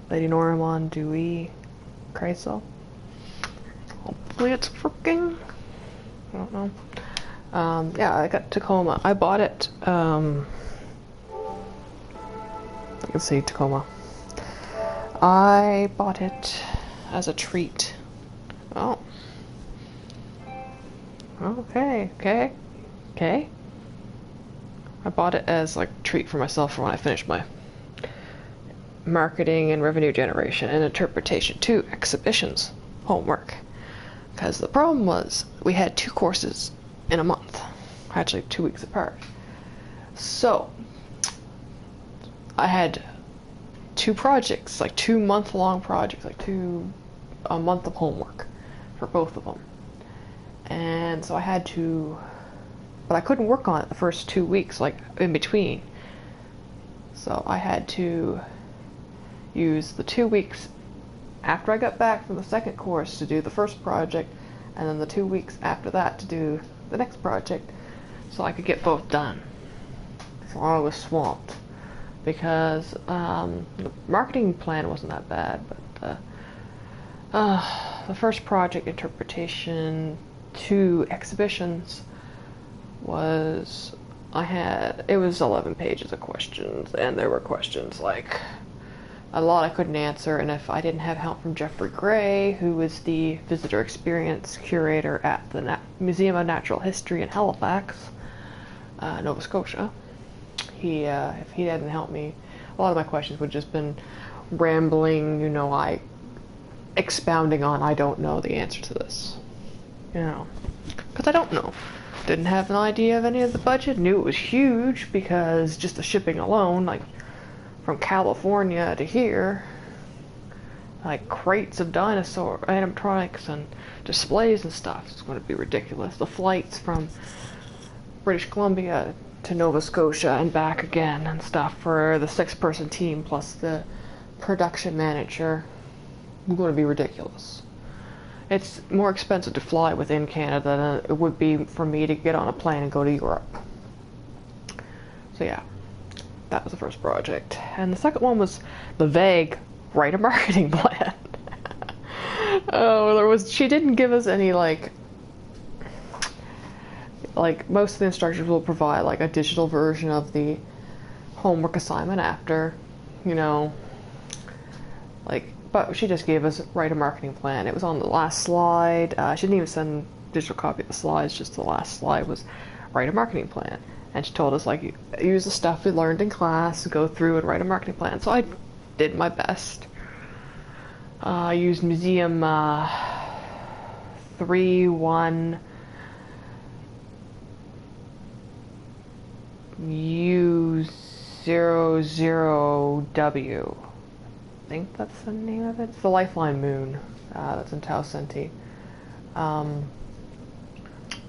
Lady Norimon Dewey Kreisel. Hopefully it's working. I don't know. Yeah, I got Tacoma. I bought it. I can see Tacoma. I bought it as a treat. Oh. Okay, okay, okay. I bought it as like a treat for myself for when I finished my marketing and revenue generation and interpretation 2 exhibitions homework. Because the problem was we had 2 courses in a month, actually 2 weeks apart. So I had 2 projects, like 2 month-long projects, like a month of homework for both of them. And so I had to, but I couldn't work on it the first 2 weeks, like in between. So I had to use the 2 weeks after I got back from the second course to do the first project, and then the 2 weeks after that to do the next project, so I could get both done. So I was swamped because the marketing plan wasn't that bad, but the first project, interpretation 2 exhibitions, was it was 11 pages of questions, and there were questions like a lot I couldn't answer, and if I didn't have help from Jeffrey Gray, who was the visitor experience curator at the Museum of Natural History in Halifax, Nova Scotia, if he hadn't helped me, a lot of my questions would have just been rambling, expounding on, I don't know the answer to this, because I don't know. Didn't have an idea of any of the budget, knew it was huge because just the shipping alone, like from California to here, like crates of dinosaur animatronics and displays and stuff, it's going to be ridiculous. The flights from British Columbia to Nova Scotia and back again and stuff for the 6-person team plus the production manager, going to be ridiculous. It's more expensive to fly within Canada than it would be for me to get on a plane and go to Europe. So yeah, that was the first project. And the second one was the vague write a marketing plan. She didn't give us any like most of the instructors will provide like a digital version of the homework assignment after, but she just gave us write a marketing plan. It was on the last slide. She didn't even send a digital copy of the slides, just the last slide was write a marketing plan. And she told us, use the stuff we learned in class, go through and write a marketing plan. So I did my best. I used Museum 31U00W. I think that's the name of it. It's the Lifeline Moon that's in Tau Ceti, to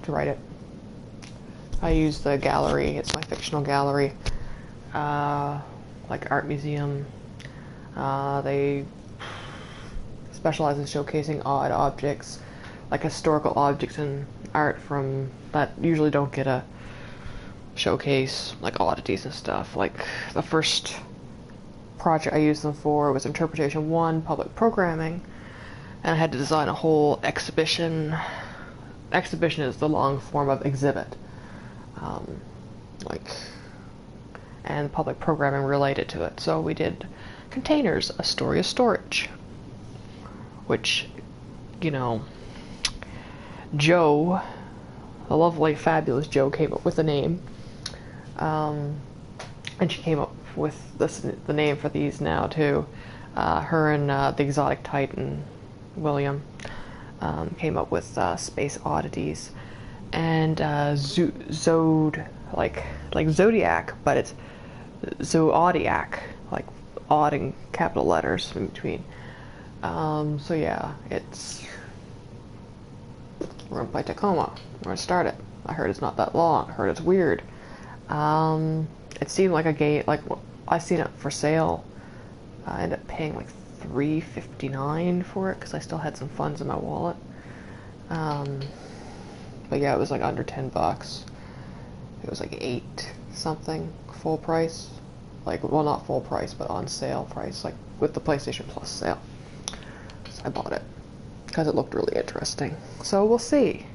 write it. I used the gallery. It's my fictional gallery, like art museum. They specialize in showcasing odd objects, like historical objects and art from that usually don't get a showcase, like oddities and stuff. Like the first project I used them for was Interpretation 1, Public Programming, and I had to design a whole exhibition. Exhibition is the long form of exhibit. And public programming related to it. So we did containers, a story of storage, which, Joe, the lovely, fabulous Joe, came up with the name. And she came up with the name for these now too. Her and the exotic titan, William, came up with Space Oddities. And like Zodiac, but it's Zodiac, like odd in capital letters in between. So yeah, we're by Tacoma, where I started. I heard it's not that long. I heard it's weird. It seemed like a game, I seen it for sale. I ended up paying like $3.59 for it because I still had some funds in my wallet. But yeah, it was like under $10. It was like 8 something full price. Well, not full price, but on sale price, like with the PlayStation Plus sale. So I bought it because it looked really interesting. So we'll see.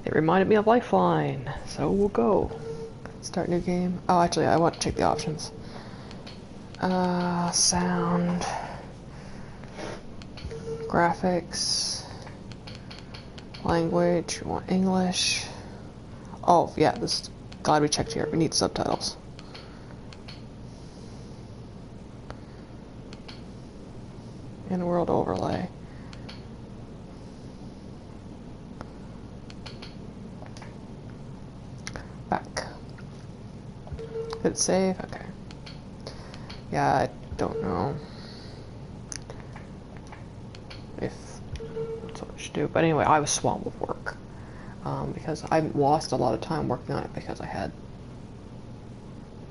It reminded me of Lifeline, so we'll go. Start new game. Oh, actually, I want to check the options. Sound, graphics, language. We want English. Oh, yeah, this. Glad we checked here. We need subtitles. In world overlay. Back. Did it save? Okay. Yeah, I don't know if that's what we should do. But anyway, I was swamped with work. Because I lost a lot of time working on it because I had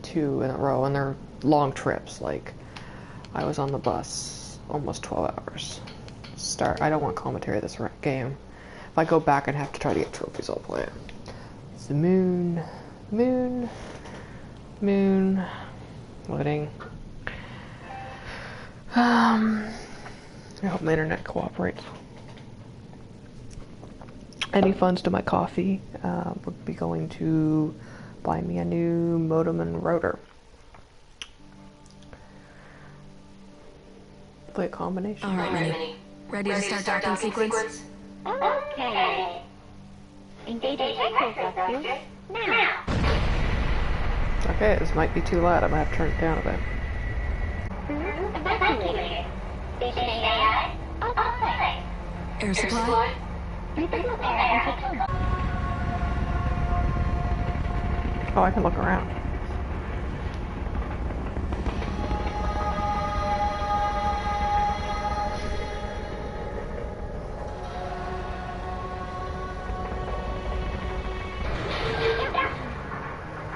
2 in a row, and they're long trips. Like, I was on the bus almost 12 hours. I don't want commentary of this game. If I go back and have to try to get trophies, I'll play it. It's the moon. Loading. I hope my internet cooperates. Any funds to my coffee would be going to buy me a new modem and router. Play a combination. All right, Minnie. Ready to start docking sequence? Okay. Engage sector now. Okay, this might be too loud. I might have to turn it down a bit. Evacuator. Station AI. Offline. Air supply? Repeat repair and Tacoma. Oh, I can look around.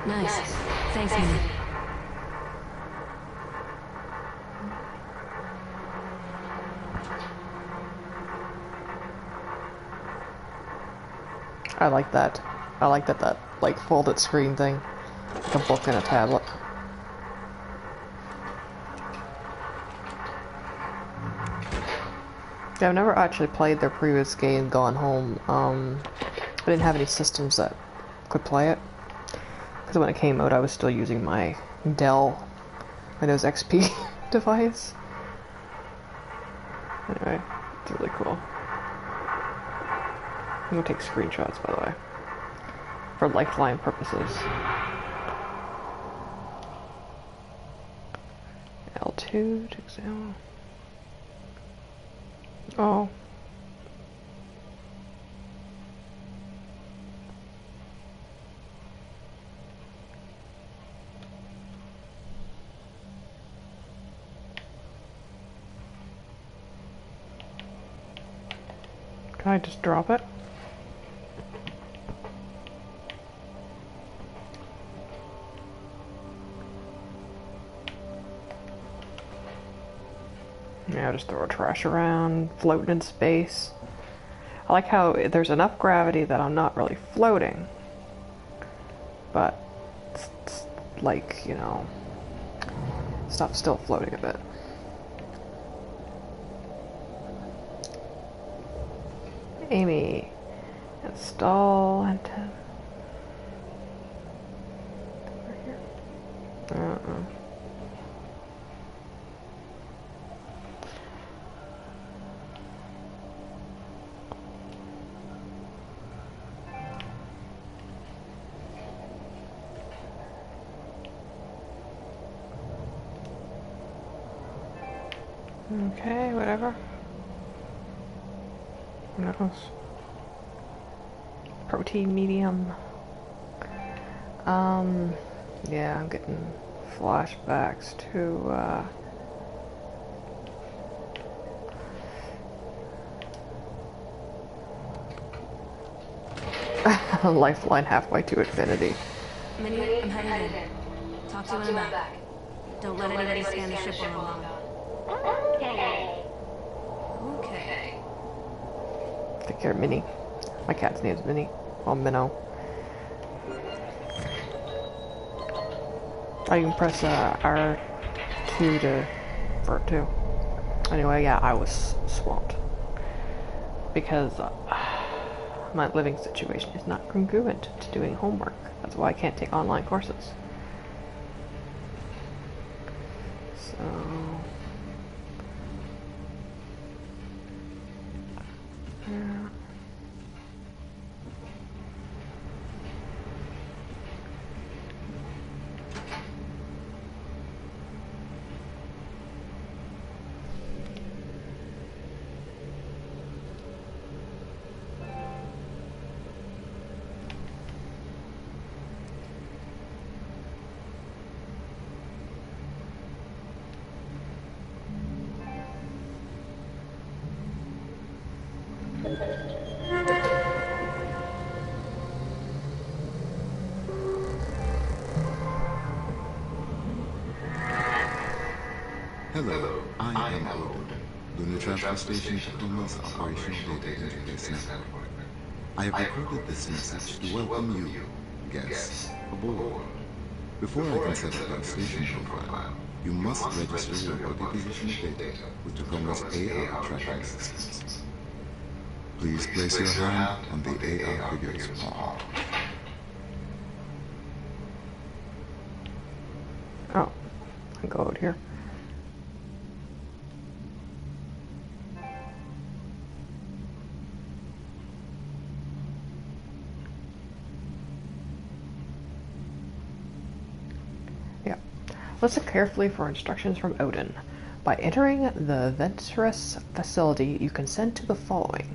Nice. Thanks, Minnie. I like that. I like that like folded screen thing. Like a book and a tablet. Yeah, I've never actually played their previous game, Gone Home. I didn't have any systems that could play it. Because when it came out, I was still using my Dell Windows XP device. Anyway, it's really cool. I'm gonna take screenshots, by the way, for Lifeline purposes. L2 to examine. Oh. Can I just drop it? Yeah, just throw trash around, floating in space. I like how there's enough gravity that I'm not really floating. But, it's like, you know, stuff's still floating a bit. Amy, install antenna. Okay, whatever. Who knows? Protein medium. Yeah, I'm getting flashbacks to, Lifeline halfway to infinity. Minnie, I'm headed in. Talk to you when I'm back. Don't let anybody scan the ship while I'm gone. Okay. Okay. Take care of Minnie. My cat's name is Minnie. Well, Minnow. Oh, you can press R2 for it too. Anyway, yeah, I was swamped because my living situation is not congruent to doing homework. That's why I can't take online courses. So, yeah. Hello, I am Odin, Lunar Transfer Station Tacoma's Operational Data Interface Network. I have recorded this message to welcome you, guests, aboard. Before I can set up your station profile, you must register your body position data with Tacoma's AR tracking systems. Please place your hand on the AR figure's palm. Oh, I go out here. Listen carefully for instructions from Odin. By entering the Venturous facility, you consent to the following.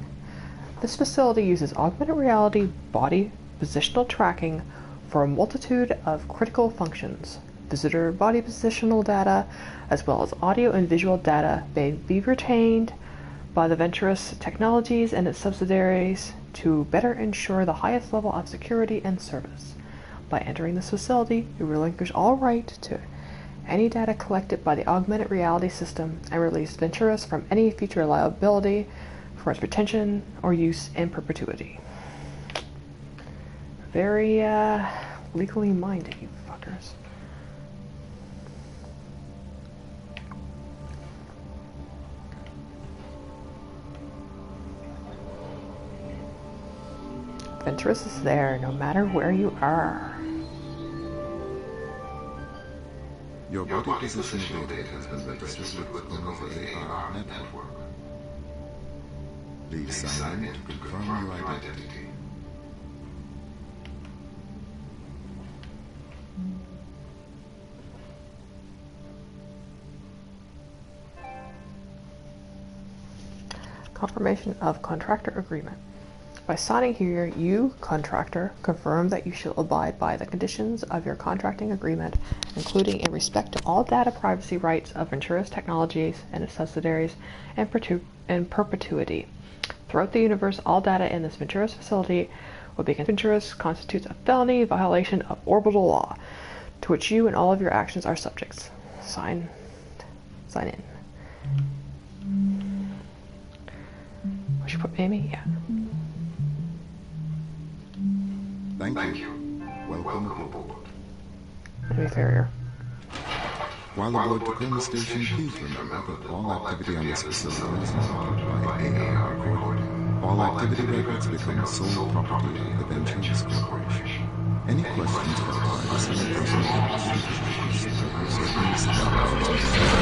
This facility uses augmented reality body positional tracking for a multitude of critical functions. Visitor body positional data, as well as audio and visual data, may be retained by the Venturous Technologies and its subsidiaries to better ensure the highest level of security and service. By entering this facility, you relinquish all right to any data collected by the augmented reality system and release Venturous from any future liability for its retention or use in perpetuity. Very, legally minded, you fuckers. Venturous is there no matter where you are. Your body positional data has been registered with Tacoma's AR network. Please sign in to confirm your identity. Confirmation of contractor agreement. By signing here, you, contractor, confirm that you shall abide by the conditions of your contracting agreement, including in respect to all data privacy rights of Venturous Technologies and its subsidiaries in perpetuity. Throughout the universe, all data in this Venturous facility will be considered. Venturous constitutes a felony violation of orbital law, to which you and all of your actions are subjects. Sign in. I should put Amy? Yeah. Thank you. Welcome aboard. Amy Farrier. While aboard Tacoma Station, please remember that all activity on this facility is monitored by AR recording. All activity records become the sole property of the Venturous Corporation. Any questions about privacy and personal information are certainly stopped.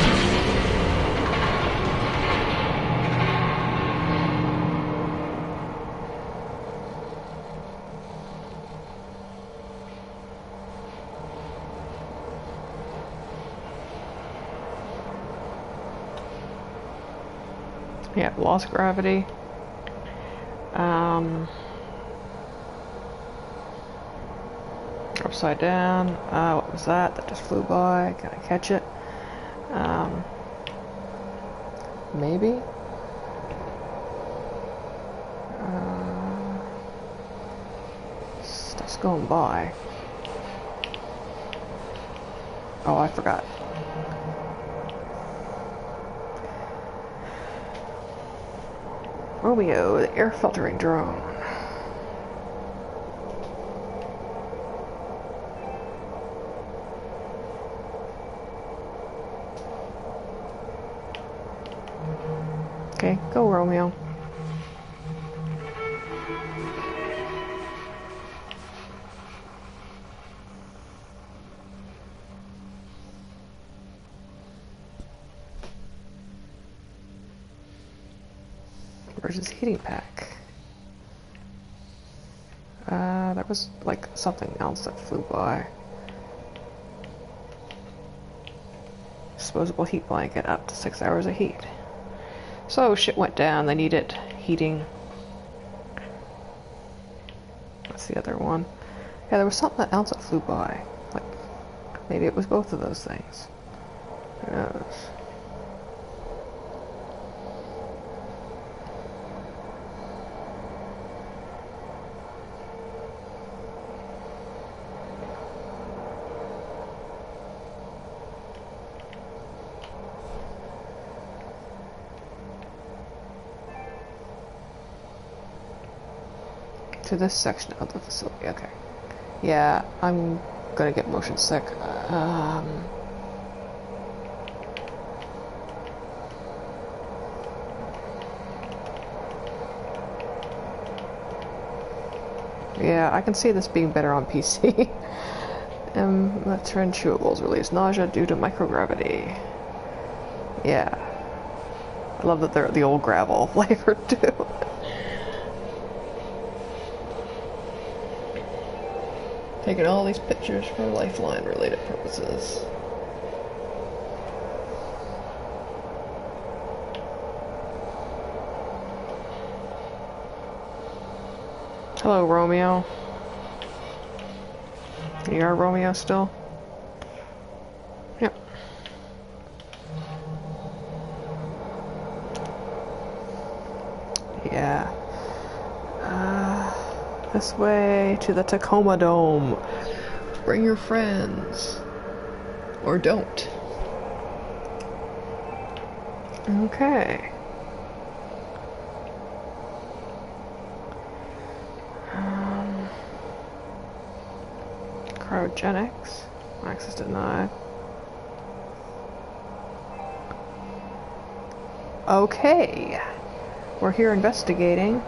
Yeah, lost gravity. Upside down. What was that? That just flew by. Can I catch it? Maybe. Stuff's going by. Oh, I forgot. Romeo, the air filtering drone. Okay, go Romeo. Where's his heating pack? There was like something else that flew by. Disposable heat blanket, up to 6 hours of heat. So shit went down, they needed heating. That's the other one. Yeah, there was something else that flew by. Like, maybe it was both of those things. Who knows? To this section of the facility. Okay. Yeah, I'm gonna get motion sick. Yeah, I can see this being better on PC. Trend chewables release nausea due to microgravity. Yeah. I love that they're the old gravel flavor too. Taking all these pictures for Lifeline related purposes. Hello, Romeo. You are Romeo still? Yep. Yeah. This way to the Tacoma Dome. Bring your friends. Or don't. Okay. Cryogenics. Access denied. Okay. We're here investigating.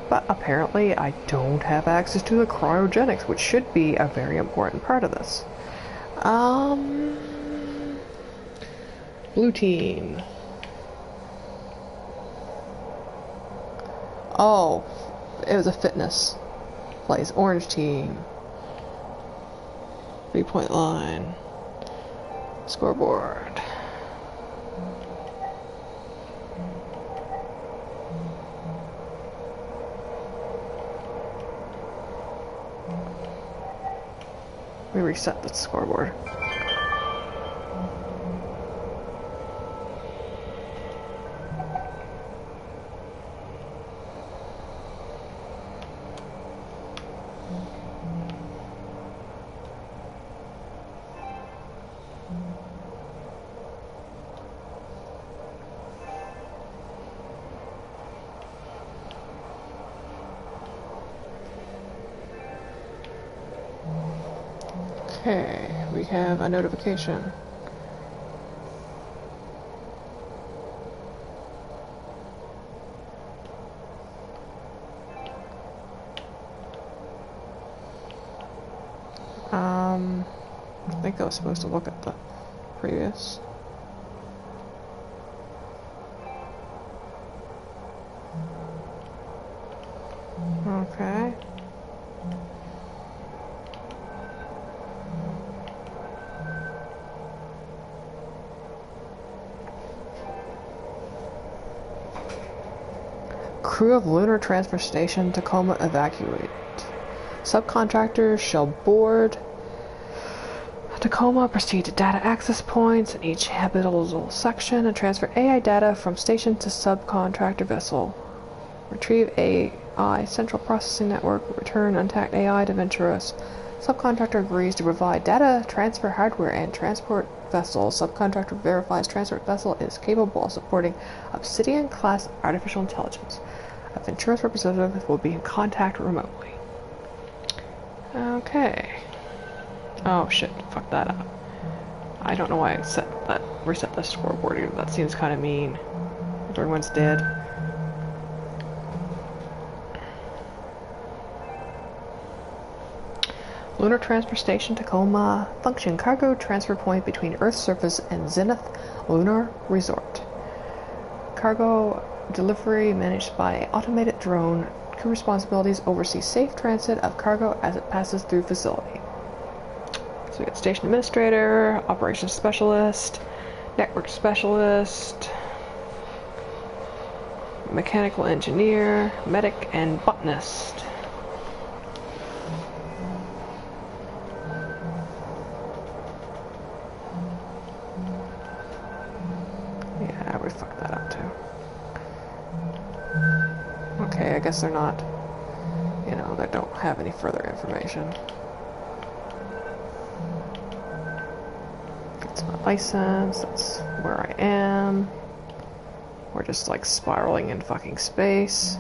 But apparently I don't have access to the cryogenics, which should be a very important part of this. Blue team. Oh, it was a fitness place. Orange team. 3-point line. Scoreboard. We reset the scoreboard. Okay, we have a notification. I think I was supposed to look at the previous. Okay. Crew of Lunar Transfer Station Tacoma evacuate. Subcontractors shall board Tacoma, proceed to data access points in each habitable section, and transfer AI data from station to subcontractor vessel. Retrieve AI Central Processing Network. Return untagged AI to Venturos. Subcontractor agrees to provide data transfer hardware and transport vessel. Subcontractor verifies transport vessel is capable of supporting Obsidian-class artificial intelligence. A Venturos representative will be in contact remotely. Okay. Oh shit, fuck that up. I don't know why I reset the scoreboard here. That seems kind of mean. Everyone's dead. Lunar Transfer Station, Tacoma. Function: cargo transfer point between Earth's surface and Zenith Lunar Resort. Cargo delivery managed by automated drone. Crew responsibilities: oversee safe transit of cargo as it passes through facility. So we got station administrator, operations specialist, network specialist, mechanical engineer, medic, and botanist. Yeah, we fucked that up too. Okay, I guess they're not, you know, they don't have any further information. That's my license, that's where I am. We're just like spiraling in fucking space.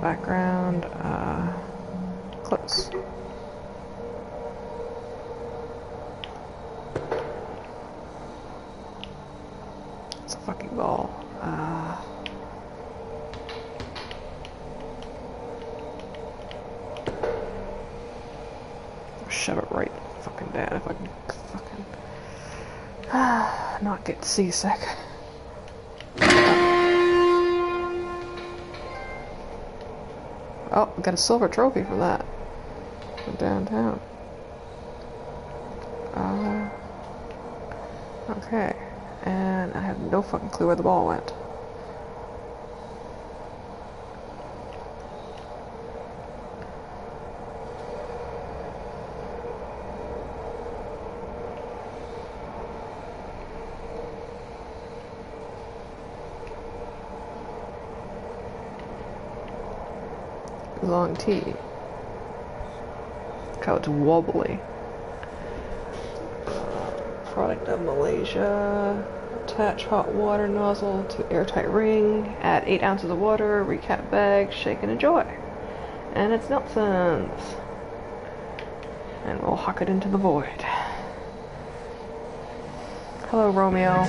Background, close. It's a fucking ball. Shove it right fucking down if I can fucking not get seasick. Oh, we got a silver trophy from that. From downtown. Okay. And I have no fucking clue where the ball went. Long T. Look how it's wobbly. Product of Malaysia. Attach hot water nozzle to airtight ring. Add 8 ounces of water. Recap bag. Shake and enjoy. And it's Nelson's. And we'll huck it into the void. Hello, Romeo.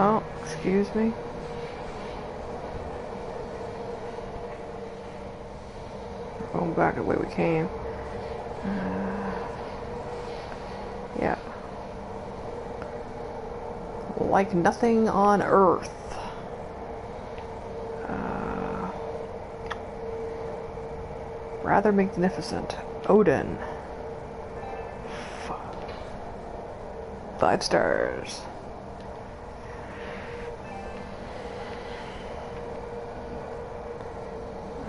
Oh, excuse me. We're going back the way we came. Yeah. Like nothing on Earth. Rather magnificent. Odin. 5 stars.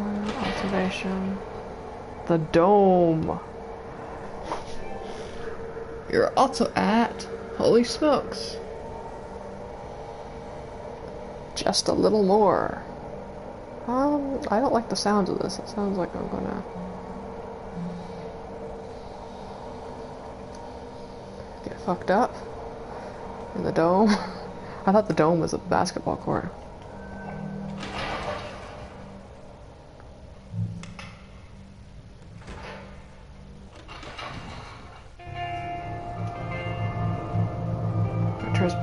Observation. The dome. You're also at, holy smokes, just a little more. I don't like the sounds of this. It sounds like I'm gonna get fucked up in the dome. I thought the dome was a basketball court.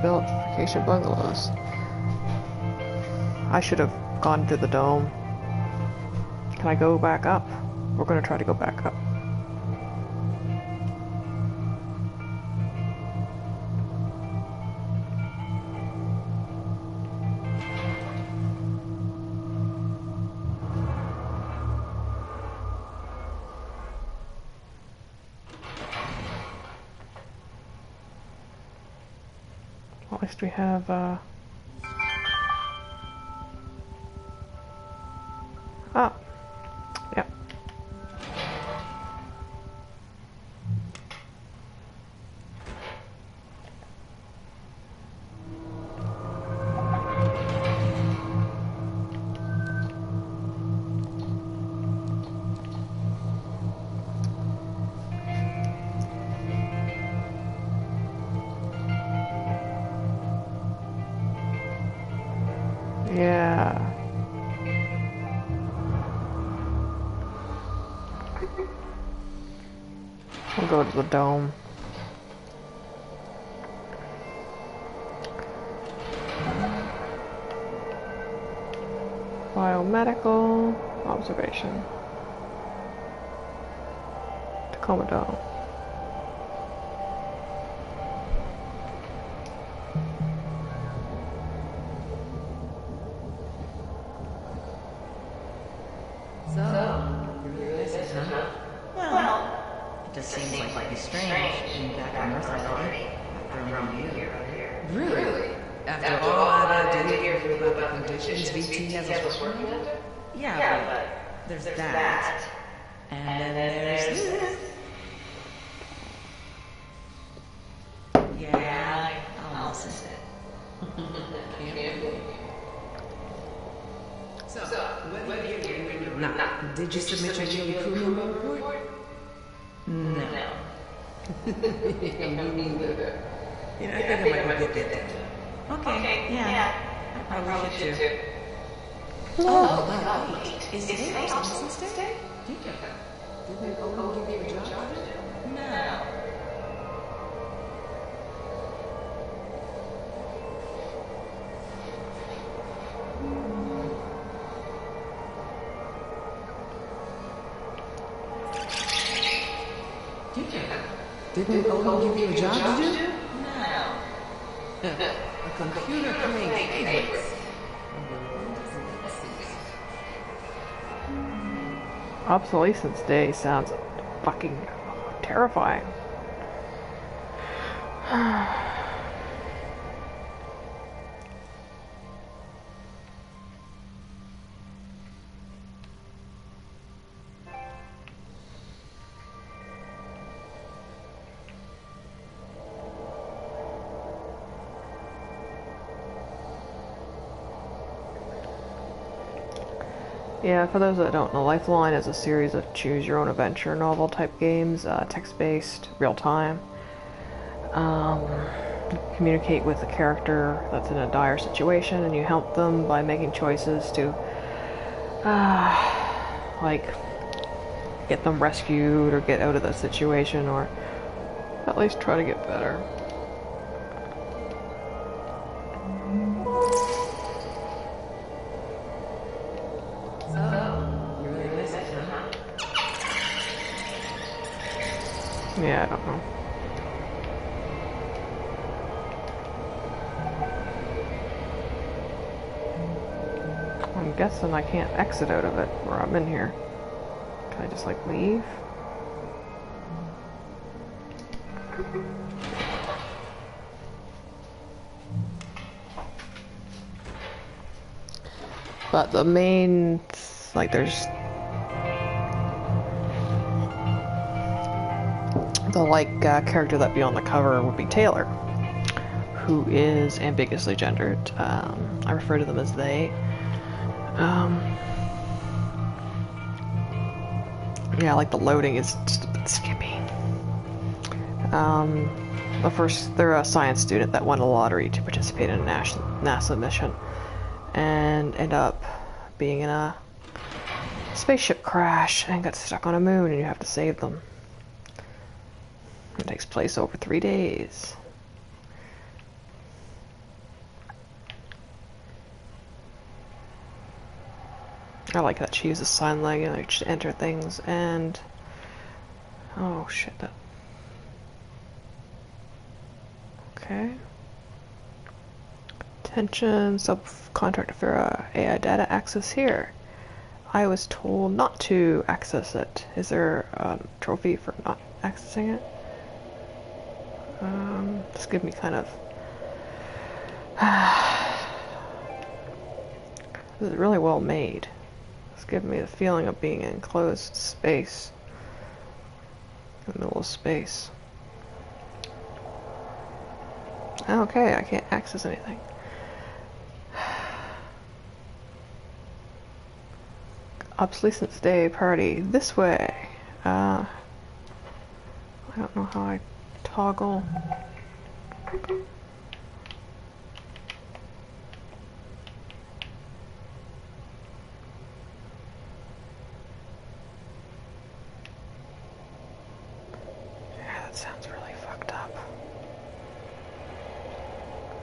Built vacation bungalows. I should have gone to the dome. Can I go back up? We're gonna try to go back up. At least we have, oh, yeah. Yeah. We'll go to the dome. Biomedical observation. Tacoma Dome. So, you really miss it, huh? Well, it just seems like it'd be strange being back on Earth already after only a year. Really? After all I've had to hear about the conditions VT has us working under? Yeah, but there's that. And then there's this. Yeah, I'll miss it. So, whether you agree or not, did you submit your yearly crew member report? No. Me neither. You know, I think I might go get that done. Okay, yeah. I probably should too. Oh, wait. Is it License Day? Yeah. Didn't Owen give you a job? No. Didn't Owen give you a job to do? No. A computer playing favorites. Obsolescence Day sounds fucking terrifying. Yeah, for those that don't know, Lifeline is a series of choose-your-own-adventure novel-type games, text-based, real-time. Communicate with a character that's in a dire situation, and you help them by making choices to, like, get them rescued or get out of the situation, or at least try to get better. Yeah, I don't know. I'm guessing I can't exit out of it where I'm in here. Can I just, like, leave? But the main, like, there's the character that'd be on the cover would be Taylor, who is ambiguously gendered. I refer to them as they. Yeah, like the loading is just a bit skippy. They're a science student that won a lottery to participate in a NASA mission, and end up being in a spaceship crash and got stuck on a moon, and you have to save them. It takes place over 3 days. I like that she uses sign language to enter things, and oh shit, that. Okay. Attention, subcontractor for AI data access here. I was told not to access it. Is there a trophy for not accessing it? This gives me kind of. This is really well made. It's giving me the feeling of being in enclosed space. In the middle of space. Okay, I can't access anything. Obsolescence Day party. This way. I don't know how I toggle.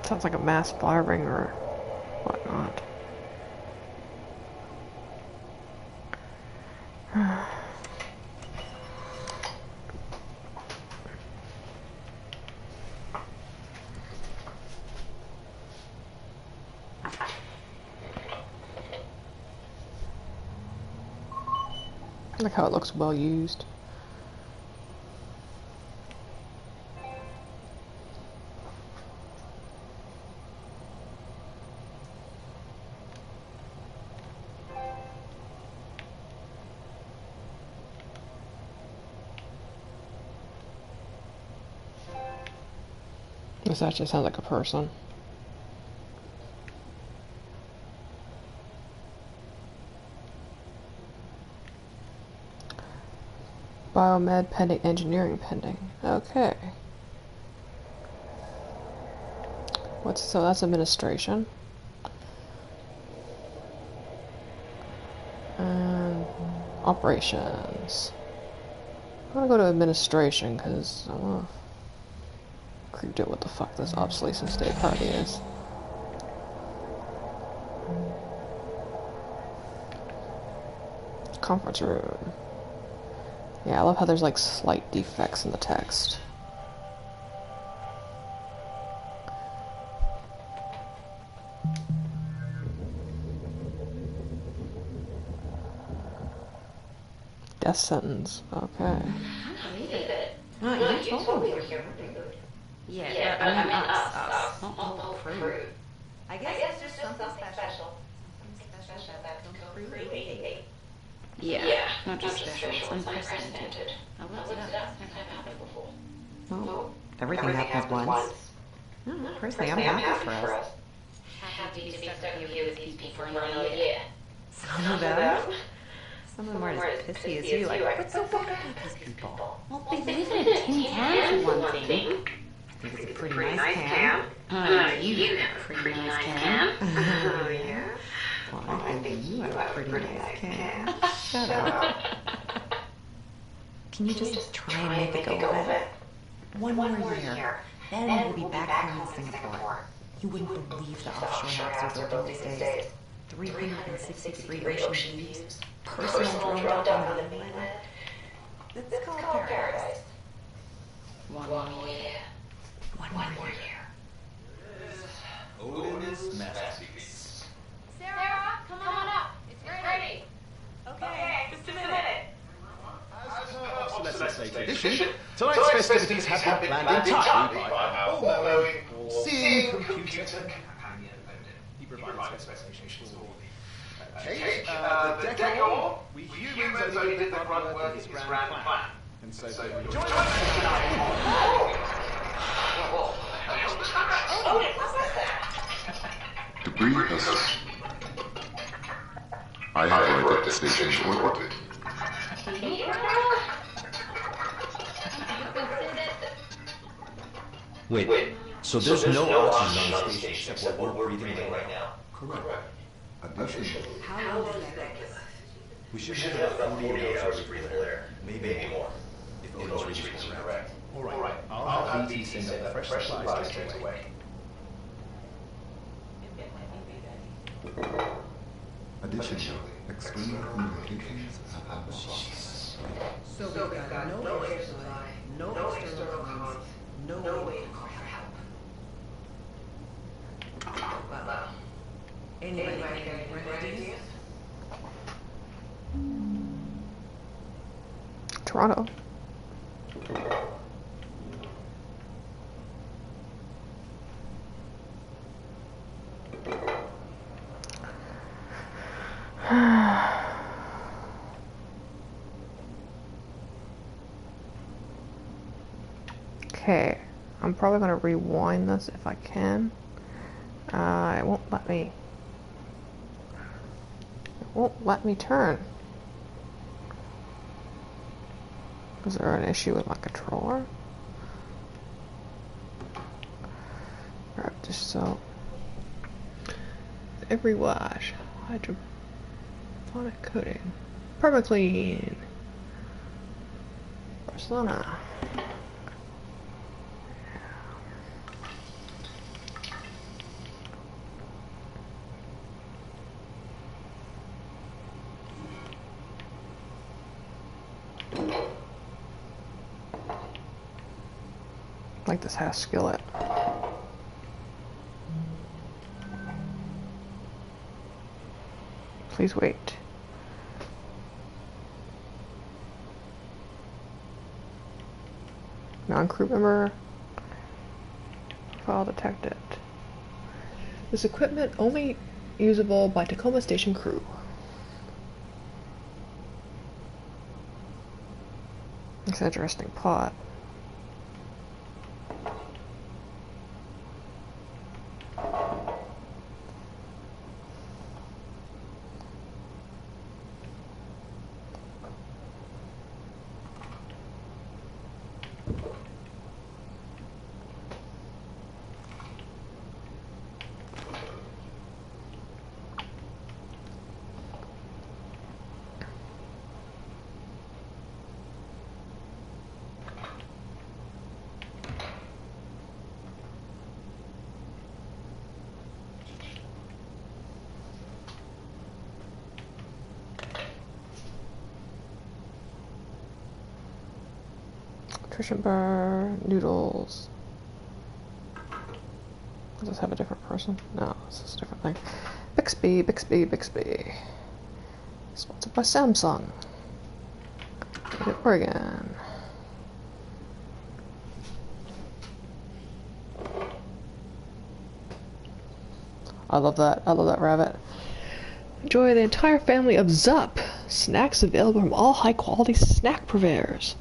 Sounds like a mass firing or whatnot. Look how it looks well used. This actually sounds like a person. Biomed pending, engineering pending. Okay. So that's administration. And operations. I'm gonna go to administration because I wanna creeped out what the fuck this obsolescence day party is. Conference room. Yeah, I love how there's like slight defects in the text. Death sentence. Okay. No, you told me you're rude. Yeah, I mean us, not the whole crew. I guess it's just something special. Something special about the crew 88. Yeah, not just special, it's unprecedented. I looked it up, it's never happened before. Well, everything happens once. Personally, I'm happy for us. Happy to be stuck here with these people for another year. Some of them? Some of them aren't as pissy as you. Like, what's so bad about these people? Well, they live in a tin can for one thing. I think it's a pretty nice can. You have a pretty nice can. Oh, yeah? Well, I think you have a pretty nice can. Shut up. Can you just try and make a go of it? One more year, then we'll be back home in Singapore. You wouldn't believe the offshore hacks are building these days. 360-degree ocean views, personal drone down on the mainland. It's called paradise. One more year. One more year. Odin's masterpiece. Sarah, come on up. It's ready. Okay, just a minute. As per obsolescence edition, tonight's festivities have been planned entirely by our all-knowing, all-seeing computer companion. He provides specifications for the decor. We humans only did the grunt work in his grand plan. And so when we join Debris has... I have worked at the station's orbit. Wait, so there's no oxygen on the station except what we're breathing right now? Correct. Additionally, How long does that give us? We should have about 48 hours of breathable air, maybe more, if Odin's readings are correct. Alright, I'll have BT send up fresh supplies straight away. additionally, external communications have been lost. So we've got no air supply, no external comms, no way to call for help. Well, anybody got any bright ideas? Toronto. Okay, I'm probably going to rewind this if I can. It won't let me. It won't let me turn. Is there an issue with my controller? Alright, just so. Every wash. Hydroponic coating. Perfect clean. Barcelona. Like this half skillet. Please wait. Non-crew member. File detected. This equipment only usable by Tacoma station crew. It's an interesting plot. Nutrition bar, noodles. Does this have a different person? No, this is a different thing. Bixby, Bixby, Bixby. Sponsored by Samsung. David Oregon. I love that. I love that rabbit. Enjoy the entire family of Zup. Snacks available from all high-quality snack purveyors.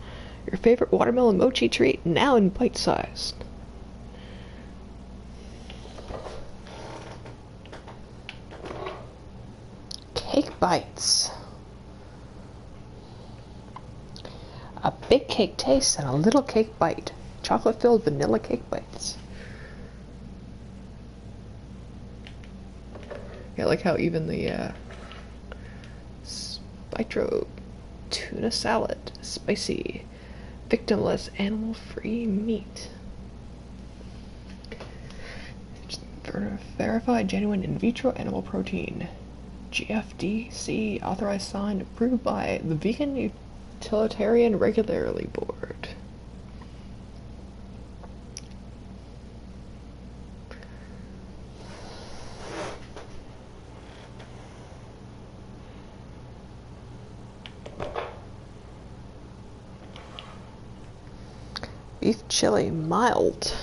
Your favorite watermelon mochi treat now in bite-sized. Cake bites. A big cake taste and a little cake bite. Chocolate-filled vanilla cake bites. Yeah, I like how even the Spitro tuna salad, spicy, victimless, animal-free meat. Verified genuine in vitro animal protein. GFDC authorized, signed, approved by the Vegan Utilitarian Regularly Board. Beef chili, mild.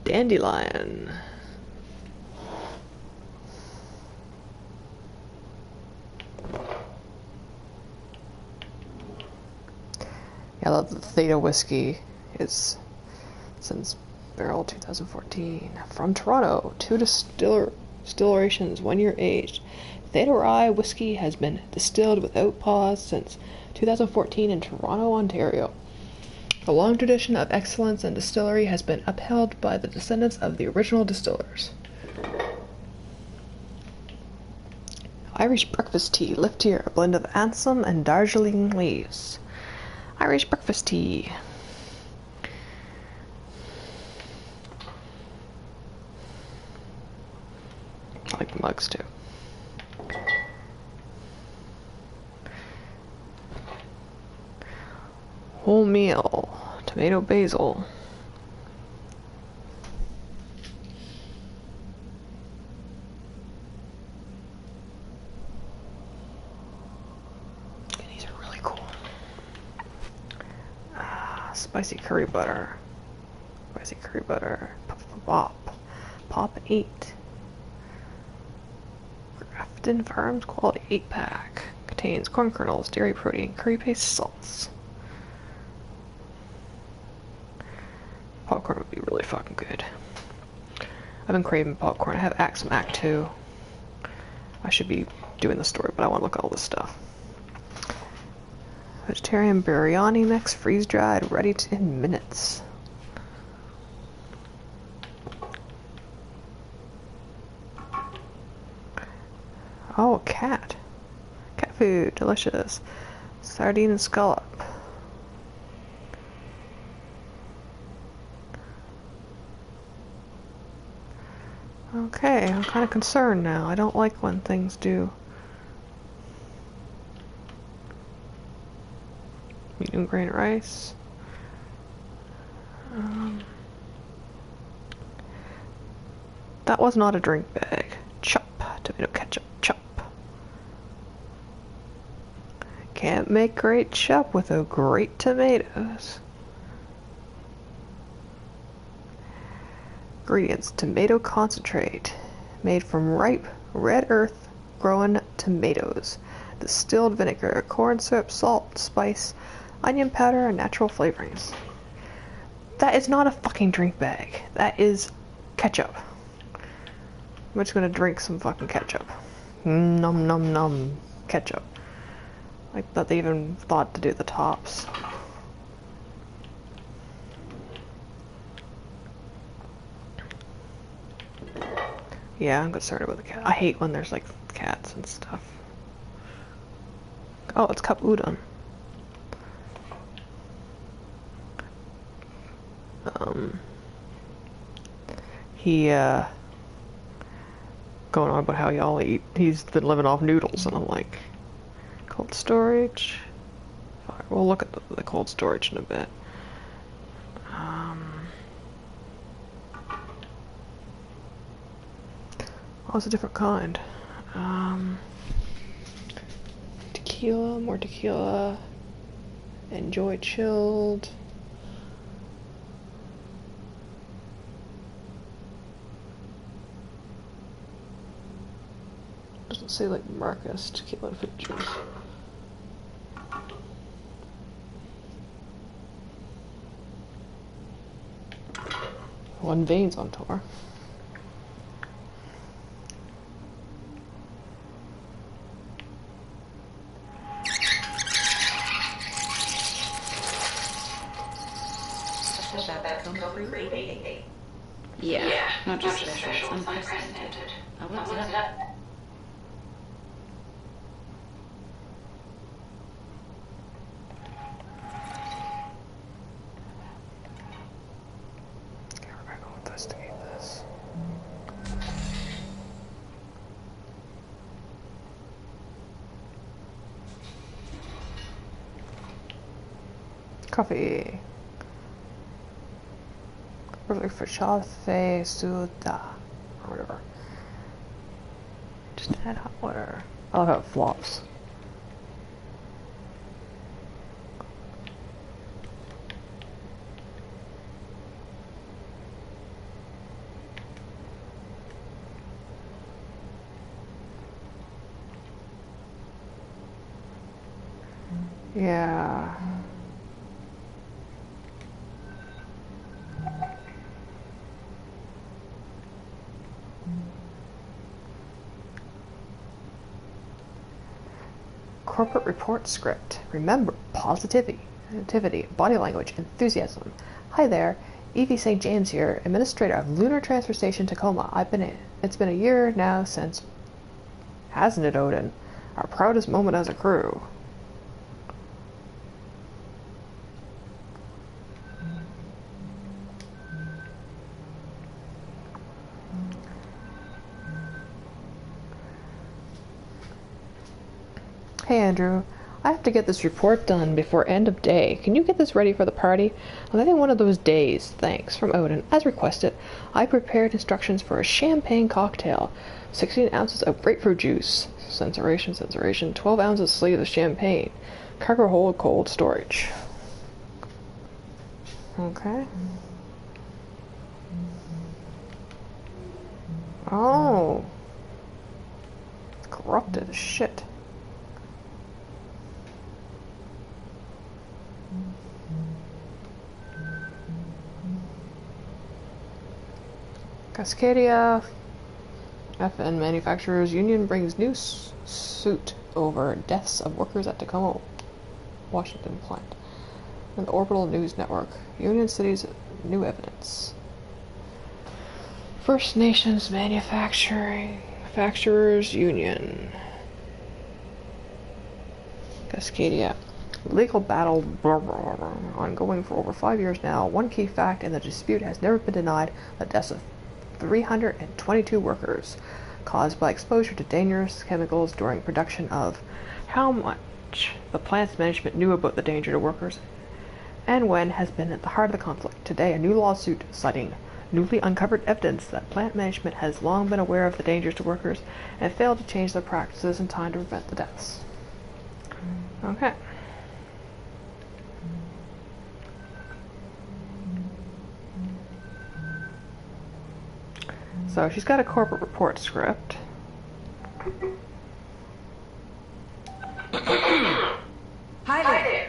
Dandelion. Yeah, I love the Theta whiskey. It's since barrel 2014 from Toronto. 2 distillations, 1 year aged. Theta Rye whiskey has been distilled without pause since 2014 in Toronto, Ontario. A long tradition of excellence in distillery has been upheld by the descendants of the original distillers. Irish breakfast tea, liftier, a blend of Ansem and Darjeeling leaves. Irish breakfast tea. I like the mugs too. Wholemeal, tomato basil. These are really cool. Spicy curry butter. Spicy curry butter. Pop 8. Grafton Farms quality 8-pack. Contains corn kernels, dairy protein, curry paste, salts. Popcorn would be really fucking good. I've been craving popcorn. I have some Act 2. I should be doing the story, but I want to look at all this stuff. Vegetarian biryani mix, freeze dried, ready in minutes. Oh, a cat. Cat food, delicious. Sardine and scallop. Okay, I'm kind of concerned now. I don't like when things do. Consume grain rice. That was not a drink bag. Chop. Tomato ketchup. Chop. Can't make great chop without great tomatoes. Ingredients: tomato concentrate, made from ripe, red earth grown tomatoes, distilled vinegar, corn syrup, salt, spice, onion powder, and natural flavorings. That is not a fucking drink bag. That is ketchup. I'm just gonna drink some fucking ketchup. Num num num. Ketchup. Like that they even thought to do the tops. Yeah, I'm concerned with the cat. I hate when there's like cats and stuff. Oh, it's cup udon. He going on about how y'all eat. He's been living off noodles, and I'm like, cold storage. Fine. We'll look at the cold storage in a bit. Oh, it's a different kind. Tequila, more tequila. Enjoy chilled. Doesn't say like Marcus tequila and fruit juice. One Veins on tour. Yeah, not just special, it's unprecedented. What's it up? Okay, we're gonna go investigate this. Coffee. Perfect for chafe suda or whatever. Just add hot water. I love how it flops. Yeah. Corporate report script. Remember, positivity, body language, enthusiasm. Hi there, Evie St. James here, administrator of Lunar Transfer Station Tacoma. It's been a year now since, hasn't it, Odin? Our proudest moment as a crew. Hey Andrew, I have to get this report done before end of day. Can you get this ready for the party? I'm having one of those days. Thanks. From Odin. As requested, I prepared instructions for a champagne cocktail. 16 ounces of grapefruit juice. Censoration. 12 ounces sleeve of champagne. Cargo hold cold storage. Okay. Oh. It's corrupted as shit. Cascadia FN Manufacturers Union brings new suit over deaths of workers at Tacoma, Washington plant. And the Orbital News Network. Union City's new evidence. First Nations Manufacturers Union. Cascadia. Legal battle ongoing for over 5 years now. One key fact in the dispute has never been denied: the deaths of 322 workers caused by exposure to dangerous chemicals during production of how much? much the plant's management knew about the danger to workers and when has been at the heart of the conflict. Today, a new lawsuit citing newly uncovered evidence that plant management has long been aware of the dangers to workers and failed to change their practices in time to prevent the deaths. Okay. So she's got a corporate report script. Hi there.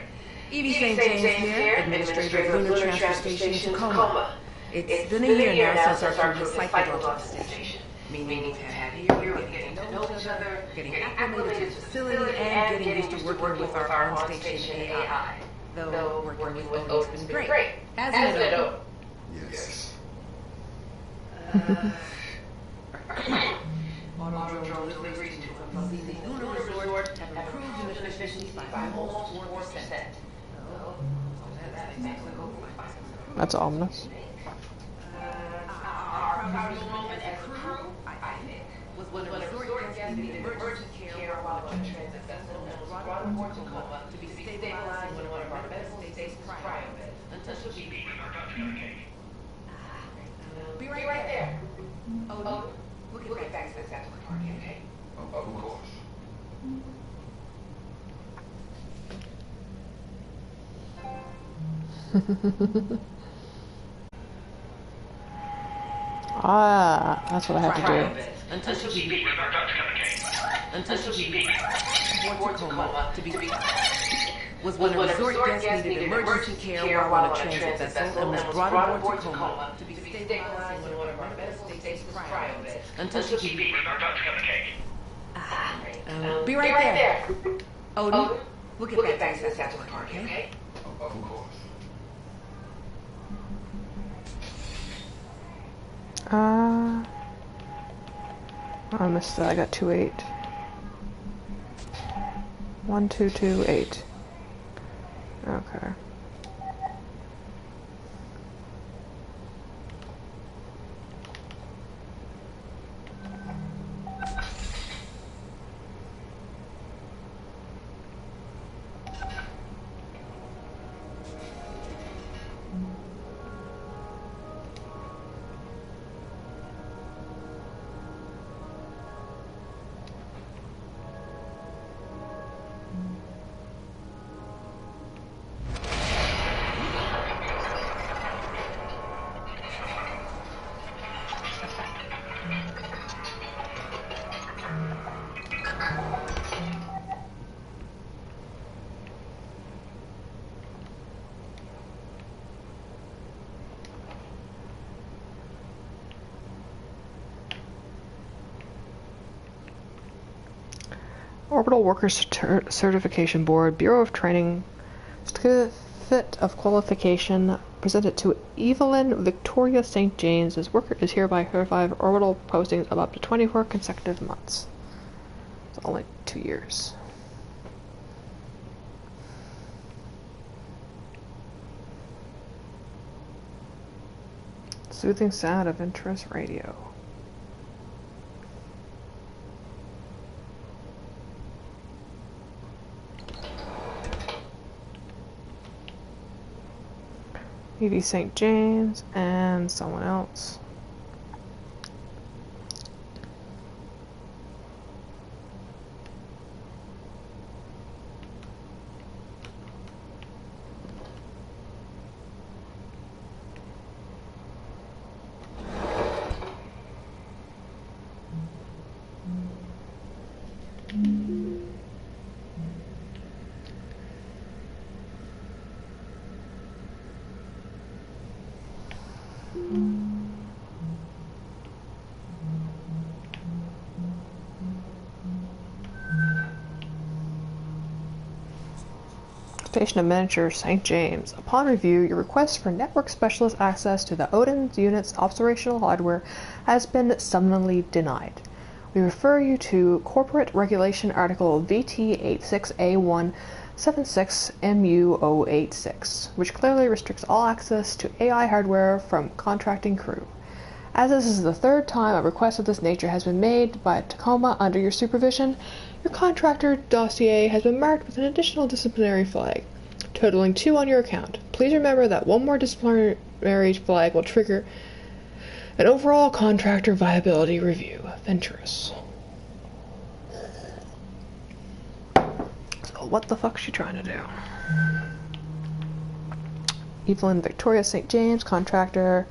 Evie St. James here, Administrator of Lunar Transfer Station, Tacoma. It's been a year now since our crew recycled onto the station. Meaning we've had a year of getting to know each other, getting acclimated to the facility, and getting used to working with our on-station AI. Though working with Odin's been great. Hasn't it, Odo? Yes. Auto-drone deliveries from the lunar resort have improved in efficiency by almost 4%. That's ominous. Our proudest moment as a crew, I think, was when a resort guest needed emergency care while on a transit vessel and was brought aboard Tacoma to be stabilized in one of our medical stays cryo beds until she beat our Dr. Cake. Be right there. Oh, we'll get back to this after the party, okay? Of course. Ah, that's what I have to do. Until she beat our Dr. Cake. Until she beat aboard Tacoma to be was when a resort guest needed emergency care while on a transit vessel and was brought aboard Tacoma to be stabilized in one of our medical stays cryo beds until she beat our Dr. Cake. Be right there. Odin, we'll get back to this after the party, okay? Of course. I missed that. I got 2-8. 1, 2, 2, 8. Okay. Orbital Workers Certification Board, Bureau of Training, Certificate of Qualification presented to Evelyn Victoria St. James. This worker is hereby certified for orbital postings of up to 24 consecutive months. It's only 2 years. Soothing sound of interest radio. Evie St. James and someone else. Station of Manager St. James. Upon review, your request for network specialist access to the Odin unit's observational hardware has been summarily denied. We refer you to Corporate Regulation Article VT86A176MU086, which clearly restricts all access to AI hardware from contracting crew. As this is the third time a request of this nature has been made by Tacoma under your supervision, Your contractor dossier has been marked with an additional disciplinary flag, totaling 2 on your account. Please remember that one more disciplinary flag will trigger an overall contractor viability review. Venturous. So what the fuck's she trying to do? Evelyn Victoria St. James, contractor.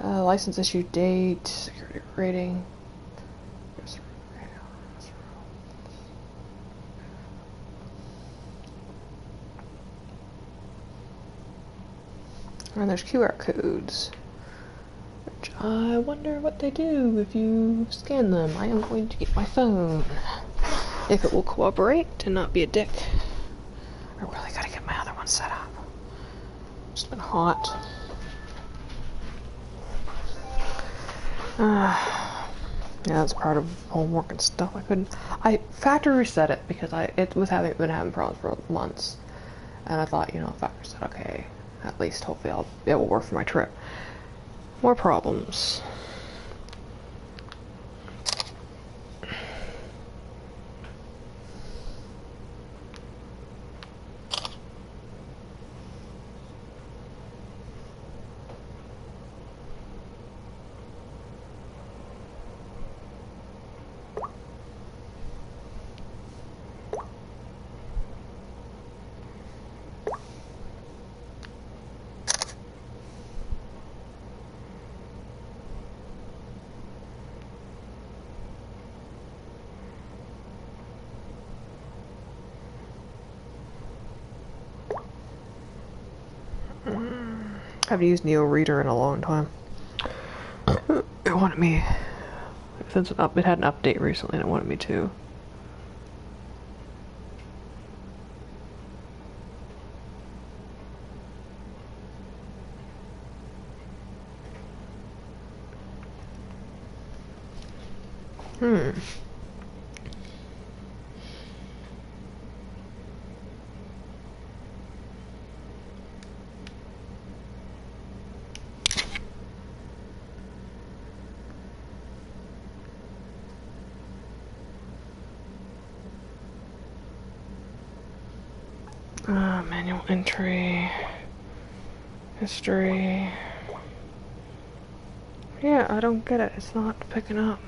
License issue date, security rating. And there's QR codes, which I wonder what they do if you scan them. I am going to get my phone, if it will cooperate and not be a dick. I really gotta get my other one set up. It's been hot. Yeah, that's part of homework and stuff. I factory reset it because it was been having problems for months, and I thought, factory reset, okay, at least hopefully it will work for my trip. More problems. I haven't used Neo Reader in a long time. It wanted me, since it had an update recently, and it wanted me to. Manual entry, history. Yeah, I don't get it. It's not picking up.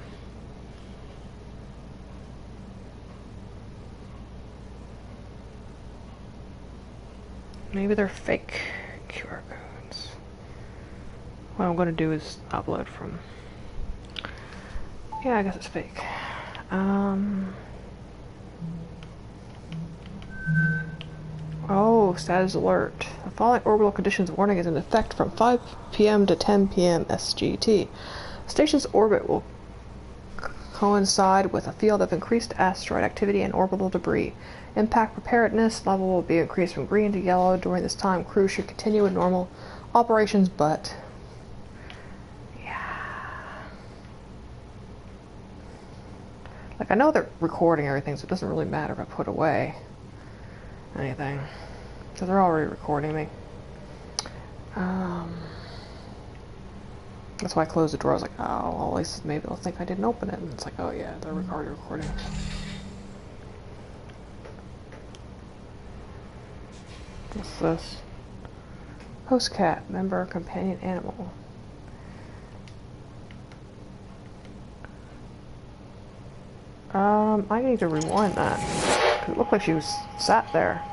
Maybe they're fake QR codes. What I'm going to do is upload from... Yeah, I guess it's fake. Oh, status alert. The following orbital conditions warning is in effect from 5 p.m. to 10 p.m. SGT. The station's orbit will coincide with a field of increased asteroid activity and orbital debris. Impact preparedness level will be increased from green to yellow. During this time, crew should continue with normal operations, but... yeah. Like, I know they're recording everything, so it doesn't really matter if I put away anything, because they're already recording me. That's why I closed the door. I was like, oh, well, at least maybe they'll think I didn't open it. And it's like, oh yeah, they're already recording. What's this? Host cat, member, companion animal. I need to rewind that. It looked like she was sat there.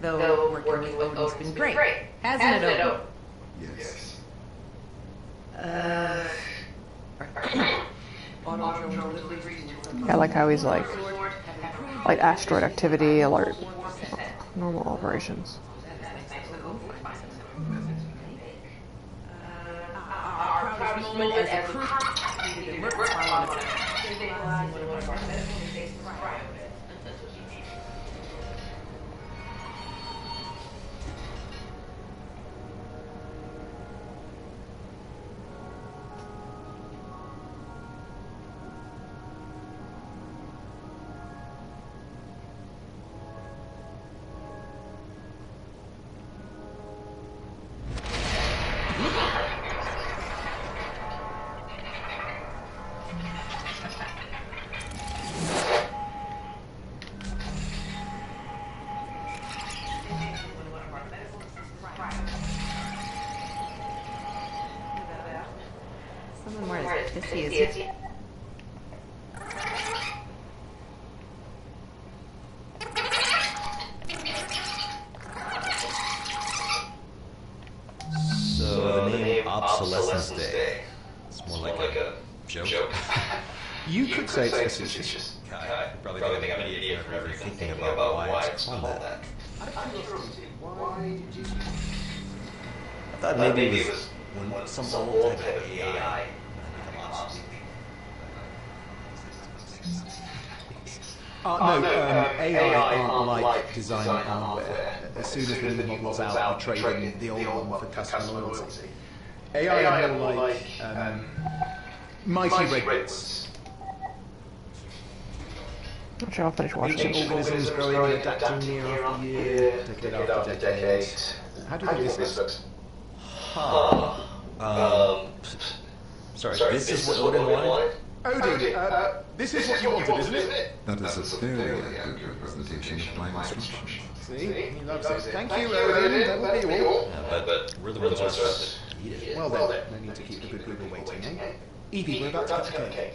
Though working with Odin's been great. Hasn't it, Odin? Yes. I like how he's like asteroid activity alert, normal operations. Our proudest moment as a crew. needed a merc file on stabilizing one of our medical mistakes prior. Someone more as pissy as you. So the name Obsolescence Day. It's more like a joke. You could say it's facetious. I probably think I'm an idiot for ever thinking about why it's called that. I I thought maybe it was when some old type of AI become obsolete. No, AI aren't like design hardware. As soon as the new model's out, we trade in the old one for customer loyalty. AI are more like mighty redwoods. Not sure I'll finish watching Ancient it. organisms growing and adapting year after year, decade after decade. How do you think this looks? Sorry, this is what Odin wanted? Odin, this is what you wanted, isn't it? That is a very accurate representation of my instructions. See? He loves it. Thank you, Odin. That will be all. But we're the ones who are supposed to eat it. Well then, no need to keep the good people waiting, eh? Evie, we're about to cut the cake.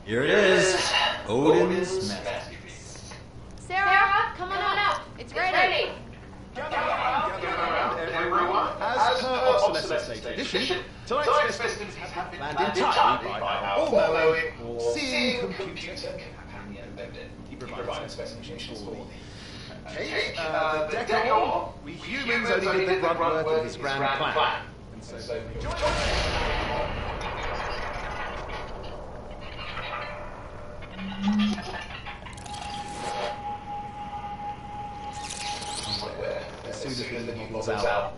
Here it is. Odin's masterpiece. Sarah, come on out. It's ready. Everyone, as per Obsolescence Day tradition, tonight's festivities have been planned entirely by our all-knowing, all-seeing computer companion. He provides specifications for the cake, the decor. We humans only did the grunt work of his grand plan. And so we join as soon as the new model's out,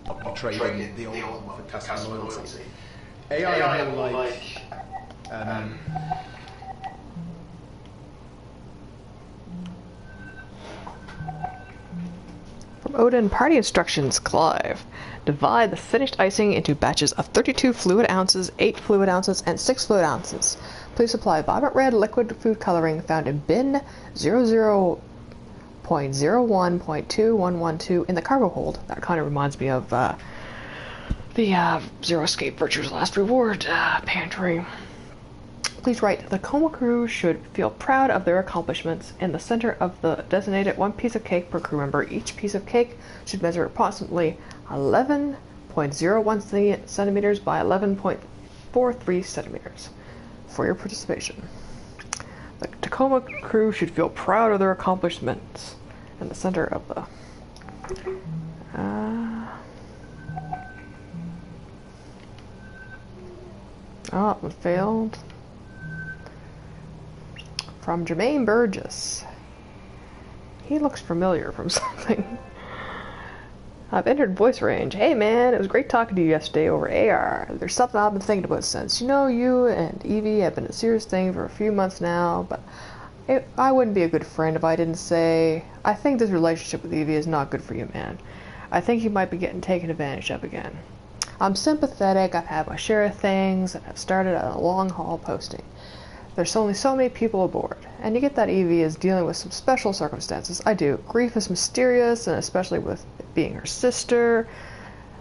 we trade in the old one for customer loyalty. AI are more like From Odin, party instructions, Clive. Divide the finished icing into batches of 32 fluid ounces, 8 fluid ounces, and 6 fluid ounces. Please apply vibrant red liquid food coloring found in bin 00.01.2112 in the cargo hold. That kind of reminds me of the Zero Escape Virtue's Last Reward pantry. Please write, the Tacoma crew should feel proud of their accomplishments. In the center of the designated one piece of cake per crew member. Each piece of cake should measure approximately 11.01 centimeters by 11.43 centimeters. For your participation. The Tacoma crew should feel proud of their accomplishments. In the center of the... Oh, it failed. From Jermaine Burgess. He looks familiar from something. I've entered voice range. Hey man, it was great talking to you yesterday over AR. There's something I've been thinking about since. You know, you and Evie have been a serious thing for a few months now, but I wouldn't be a good friend if I didn't say, I think this relationship with Evie is not good for you, man. I think you might be getting taken advantage of again. I'm sympathetic, I've had my share of things, and I've started on a long haul posting. There's only so many people aboard, and you get that Evie is dealing with some special circumstances. I do. Grief is mysterious, and especially with it being her sister.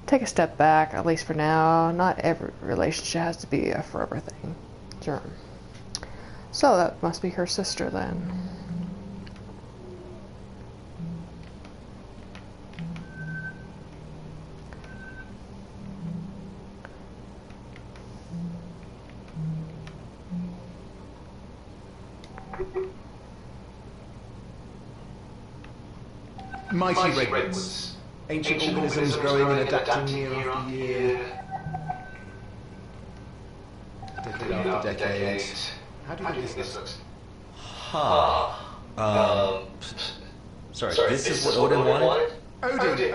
Take a step back, at least for now. Not every relationship has to be a forever thing. Sure. So that must be her sister then. mighty redwoods. Ancient organisms growing and adapting year after year. Decade after decade. How do you think this looks? Sorry, this is what Odin wanted? Odin,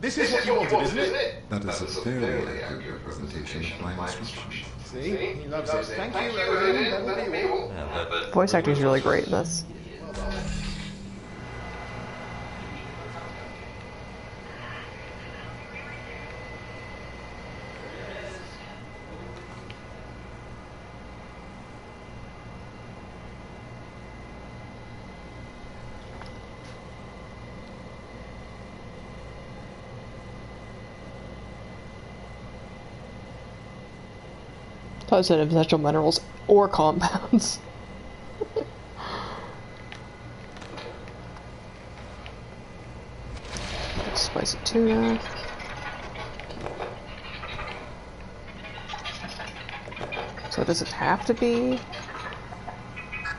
this is what you wanted, isn't it? That is a very accurate representation of my instructions. See? He loves it. Thank you, Odin. That will be all. Yeah, but Voice acting is really great in this. I said essential minerals or compounds. Spicy tuna. So does it have to be?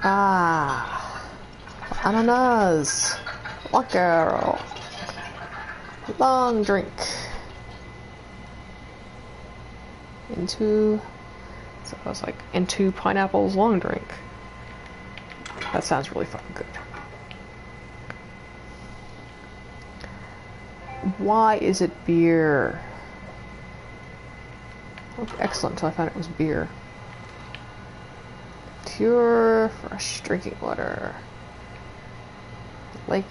Ah, ananas, arrow, long drink. Into. So I was like, into pineapple's long drink. That sounds really fucking good. Why is it beer? Okay, excellent, until I found it was beer. Pure, fresh drinking water. Lake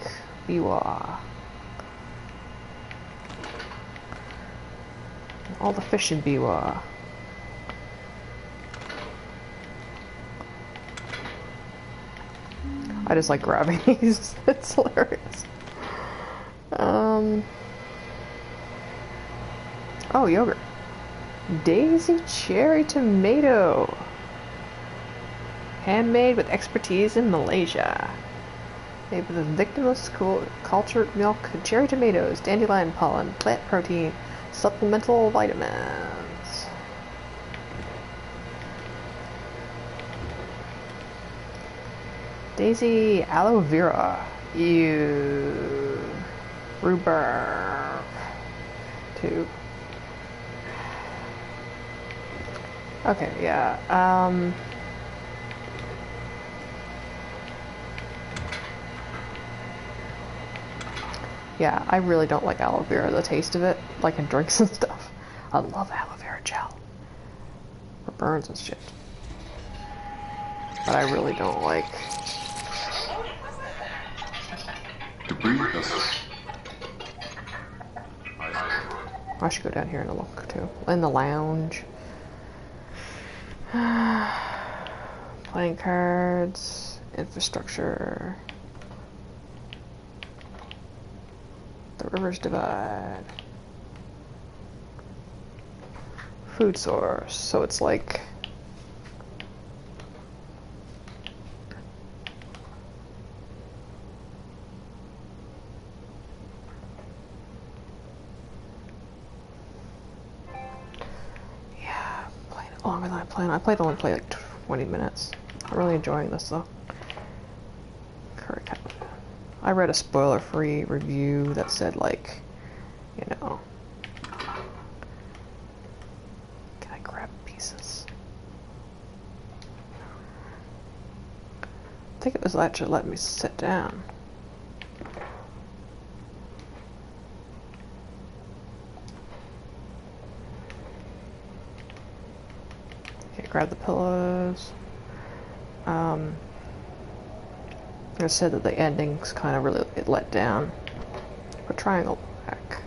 Biwa. All the fish in Biwa. I just like grabbing these. It's hilarious. Oh, yogurt. Daisy cherry tomato. Handmade with expertise in Malaysia. Made with a victimless cultured milk, cherry tomatoes, dandelion pollen, plant protein, supplemental vitamins. Daisy aloe vera. Ew. Rhubarb. 2. Okay, yeah. Yeah, I really don't like aloe vera, the taste of it, like in drinks and stuff. I love aloe vera gel. For burns and shit. But I really don't like... Debris vessels. I should go down here and look too. In the lounge. Playing cards. Infrastructure. The rivers divide. Food source. So it's like... longer than I planned. I only played like 20 minutes. I'm really enjoying this though. Curry cut. I read a spoiler-free review that said like, you know, can I grab pieces? I think it was actually letting me sit down. Grab the pillows. I said that the endings kind of really let down. Put triangle back.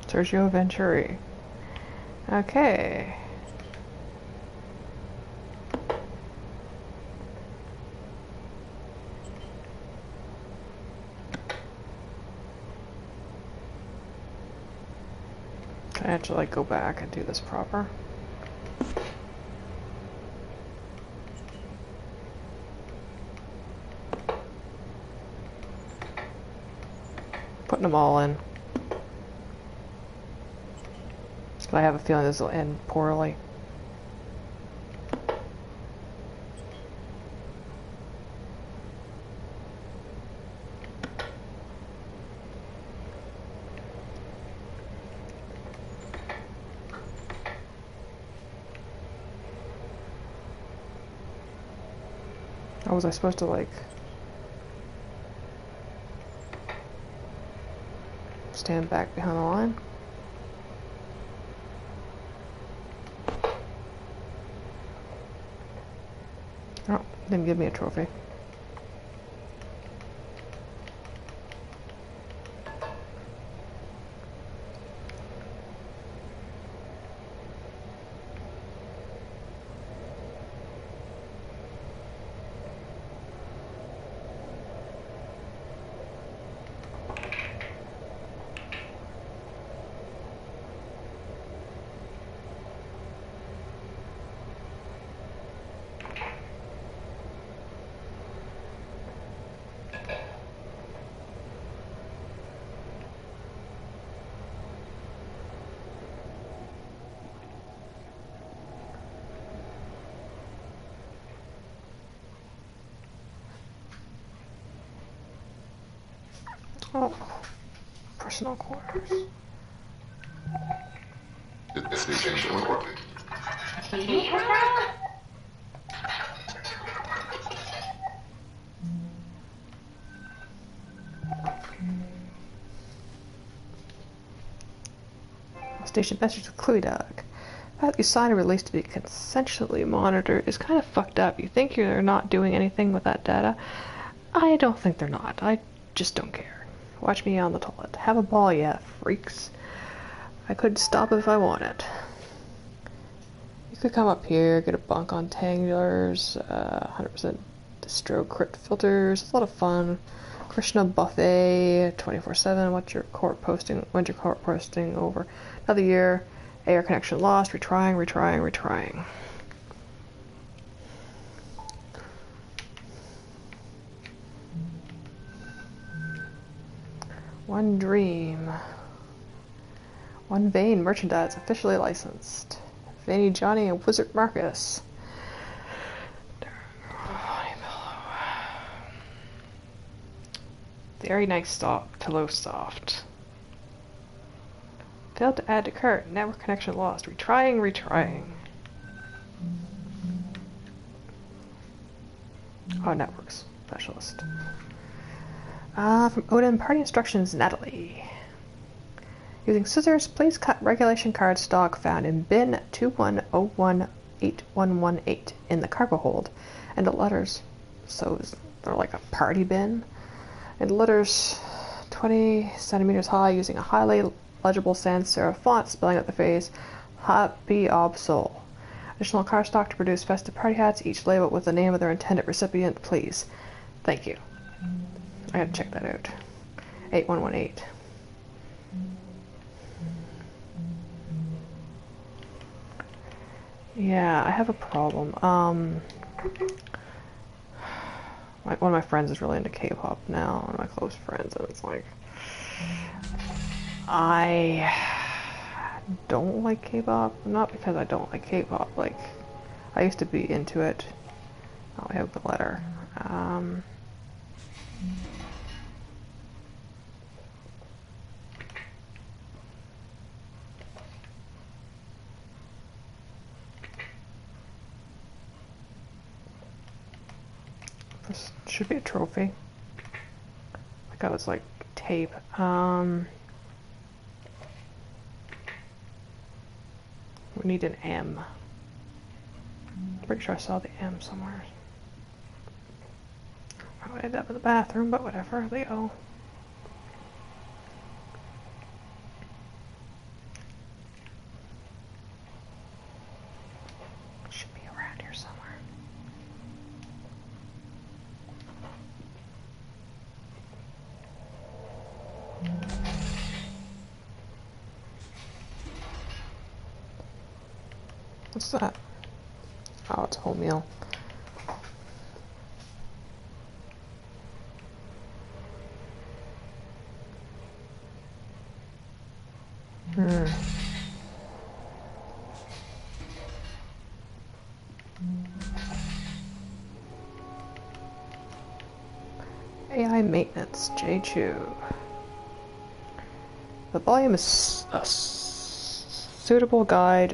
Sergio Venturi. Okay. I have to like go back and do this proper. Putting them all in. But I have a feeling this will end poorly. Or was I supposed to, like, stand back behind the line? Oh, didn't give me a trophy. Oh, personal quarters. The station's orbit. Station message with Cluey Dog. The fact that you signed a release to be consensually monitored is kind of fucked up. You think you're not doing anything with that data? I don't think they're not. I just don't care. Watch me on the toilet. Have a ball, yeah, freaks. I could stop if I wanted. You could come up here, get a bunk on Tanglers, 100% distro crypt filters. It's a lot of fun. Krishna buffet, 24/7. When's your court posting over? Another year. Air connection lost. Retrying. One dream. One vein merchandise officially licensed. Veiny Johnny and Wizard Marcus. Very nice stop to low soft. Failed to add to cart. Network connection lost. Retrying. Oh, networks specialist. From Odin, party instructions, Natalie. Using scissors, please cut regulation card stock found in bin 21018118 in the cargo hold, and the letters, so they're like a party bin, and letters 20 centimeters high using a highly legible sans serif font, spelling out the phrase Happy Absol. Additional card stock to produce festive party hats, each labeled with the name of their intended recipient, please. Thank you. I gotta check that out. 8118. Yeah, I have a problem. Like, one of my friends is really into K-pop now, one of my close friends, and it's like, I don't like K-pop, not because I don't like K-pop, like, I used to be into it. Oh, I have the letter. This should be a trophy. Like I was like tape. We need an M. Pretty sure I saw the M somewhere. Probably ended up in the bathroom, but whatever. They go. Should be around here somewhere. What's that? Oh, it's wholemeal. AI maintenance, J. Chu. The volume is a suitable to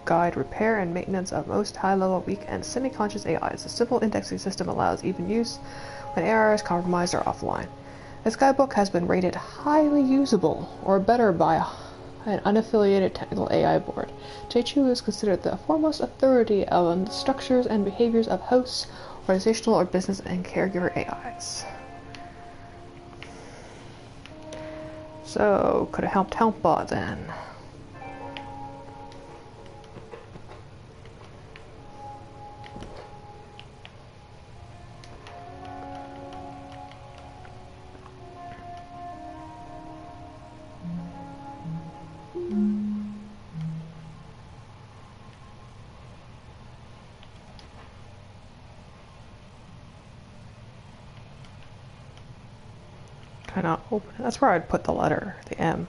guide repair and maintenance of most high-level, weak, and semi-conscious AIs. A simple indexing system allows even use when AI is compromised or offline. This guidebook has been rated highly usable, or better, by an unaffiliated technical AI board. J2 is considered the foremost authority on the structures and behaviors of hosts, organizational or business, and caregiver AIs. So, could have helped HelpBot then. Cannot open it. That's where I'd put the letter, the M.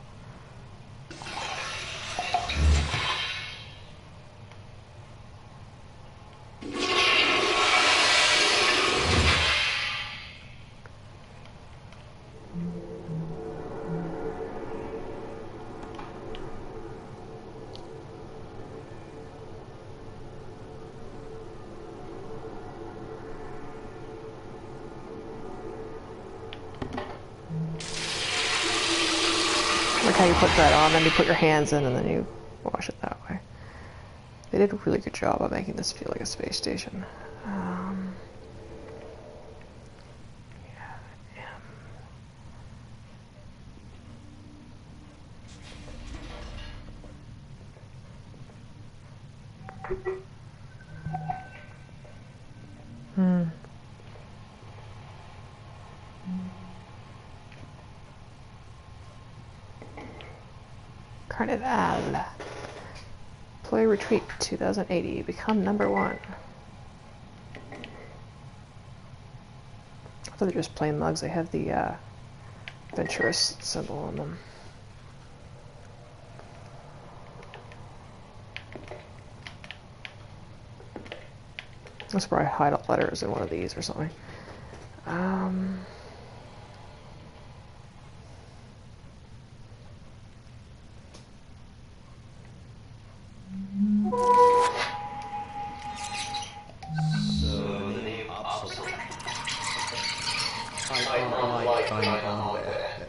Like how you put that on, then you put your hands in, and then you wash it that way. They did a really good job of making this feel like a space station. Carnival. Play Retreat 2080. Become #1. I thought they're just plain mugs. They have the Venturist symbol on them. That's where I hide up letters in one of these or something.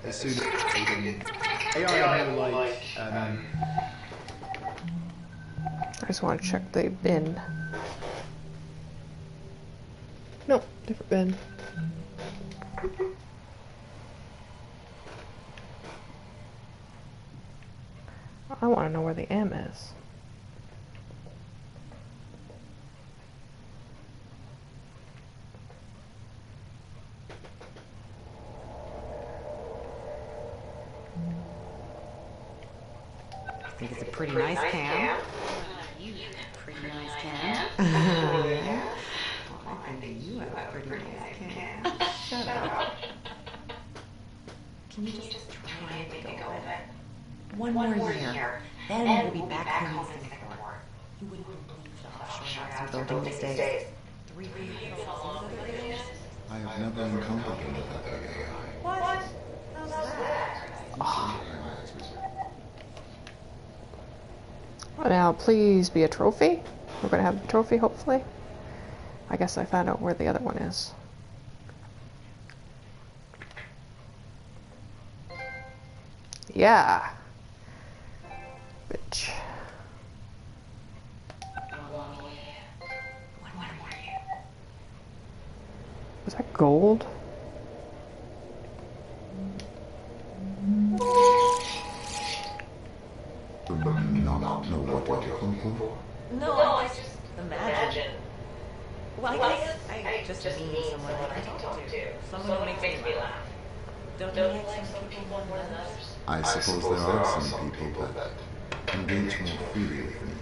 As soon as they didn't, AI are more like, I just want to check the bin. Nope, different bin. I want to know where the M is. I think it's a pretty nice cam. You have a pretty nice cam. Yeah. Well, I think you have a pretty nice cam. Shut up. Can you just try and make it go away? One more year, then we'll be back home in Singapore. You wouldn't believe the offshore labs we're building these days. 300 days. I have never encountered another AI. What? How's that? Now, please be a trophy. We're going to have a trophy, hopefully. I guess I found out where the other one is. Yeah. Bitch. Was that gold? Do you not know what you're looking for? No, I just imagine. Well, I just mean someone I can talk to. Someone who makes me laugh. Don't you like some people more than others? I suppose there are some people that engage more freely with me,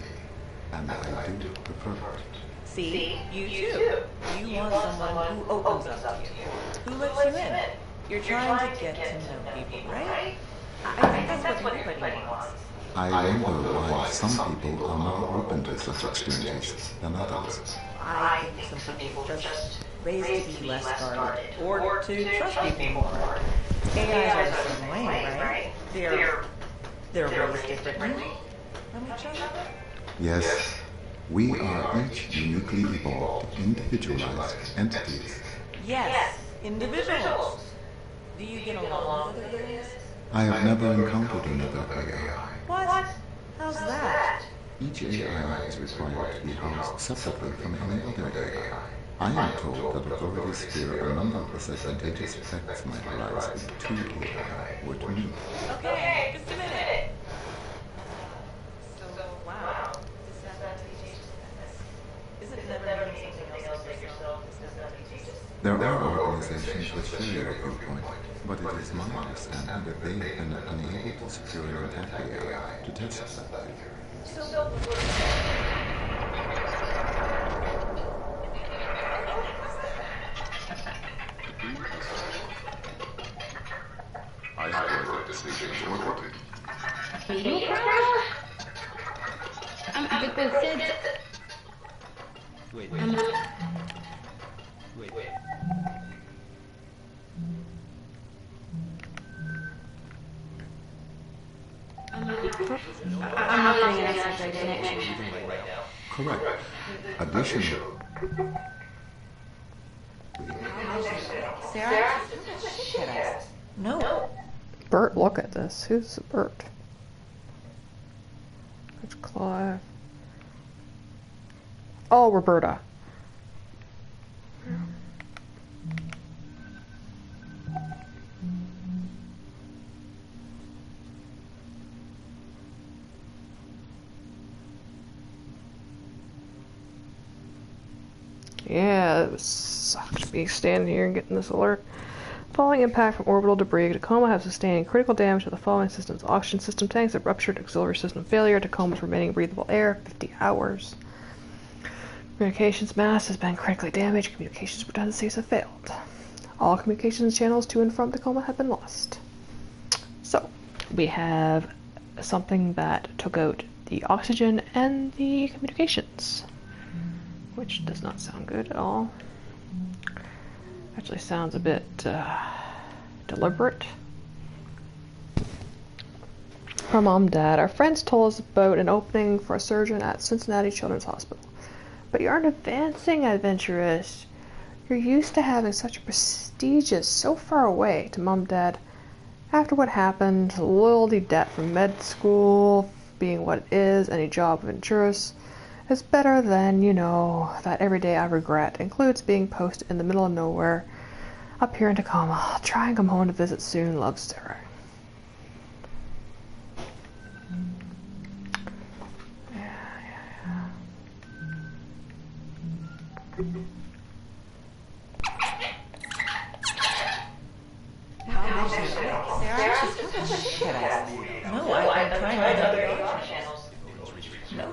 and I do prefer it. See, you too. You want someone who opens up to you, who lets you in. You're trying to get to know people, right? I think that's what everybody wants. I wonder why some people are more open to such experiences than others. I think some people just raised to be less guarded, or to trust people more. AIs are the same way, right? They're raised differently from each other. Yes, we are each uniquely evolved, individualized entities. Yes, individuals. Do you get along with other aliens? I have never encountered another AI. What? How's that? Each AI is required to be housed separately from any other AI. I am told that authorities fear a number of disadvantageous effects might arise if two AI were to meet. Okay, just a minute. So, wow. Disadvantageous effects. Isn't never meeting something else like yourself disadvantageous? There are organizations that share your viewpoint, but it is my understanding that they have been unable to secure an attack AI to test that theory. I swear this thing is working. You proud? Because it's... Wait. I'm not getting an SSJ connection. Correct. Additionally, Sarah? Shit. No. Bert, look at this. Who's Bert? It's Clive. Oh, Roberta. Yeah, it sucked being standing here and getting this alert. Following impact from orbital debris, Tacoma has sustained critical damage to the following systems. Oxygen system tanks have ruptured, auxiliary system failure, Tacoma's remaining breathable air, 50 hours. Communications mast has been critically damaged, communications redundancies have failed. All communications channels to and from Tacoma have been lost. So, we have something that took out the oxygen and the communications, which does not sound good at all. Actually sounds a bit deliberate. Our mom, dad, our friends told us about an opening for a surgeon at Cincinnati Children's Hospital. But you aren't advancing, adventurous. You're used to having such a prestigious, so far away to mom, dad. After what happened, loyalty debt from med school, being what it is, any job of insurance, is better than, that every day I regret. Includes being posted in the middle of nowhere up here in Tacoma. I'll try and come home to visit soon. Love, Sarah. No, I'm trying other channels. No,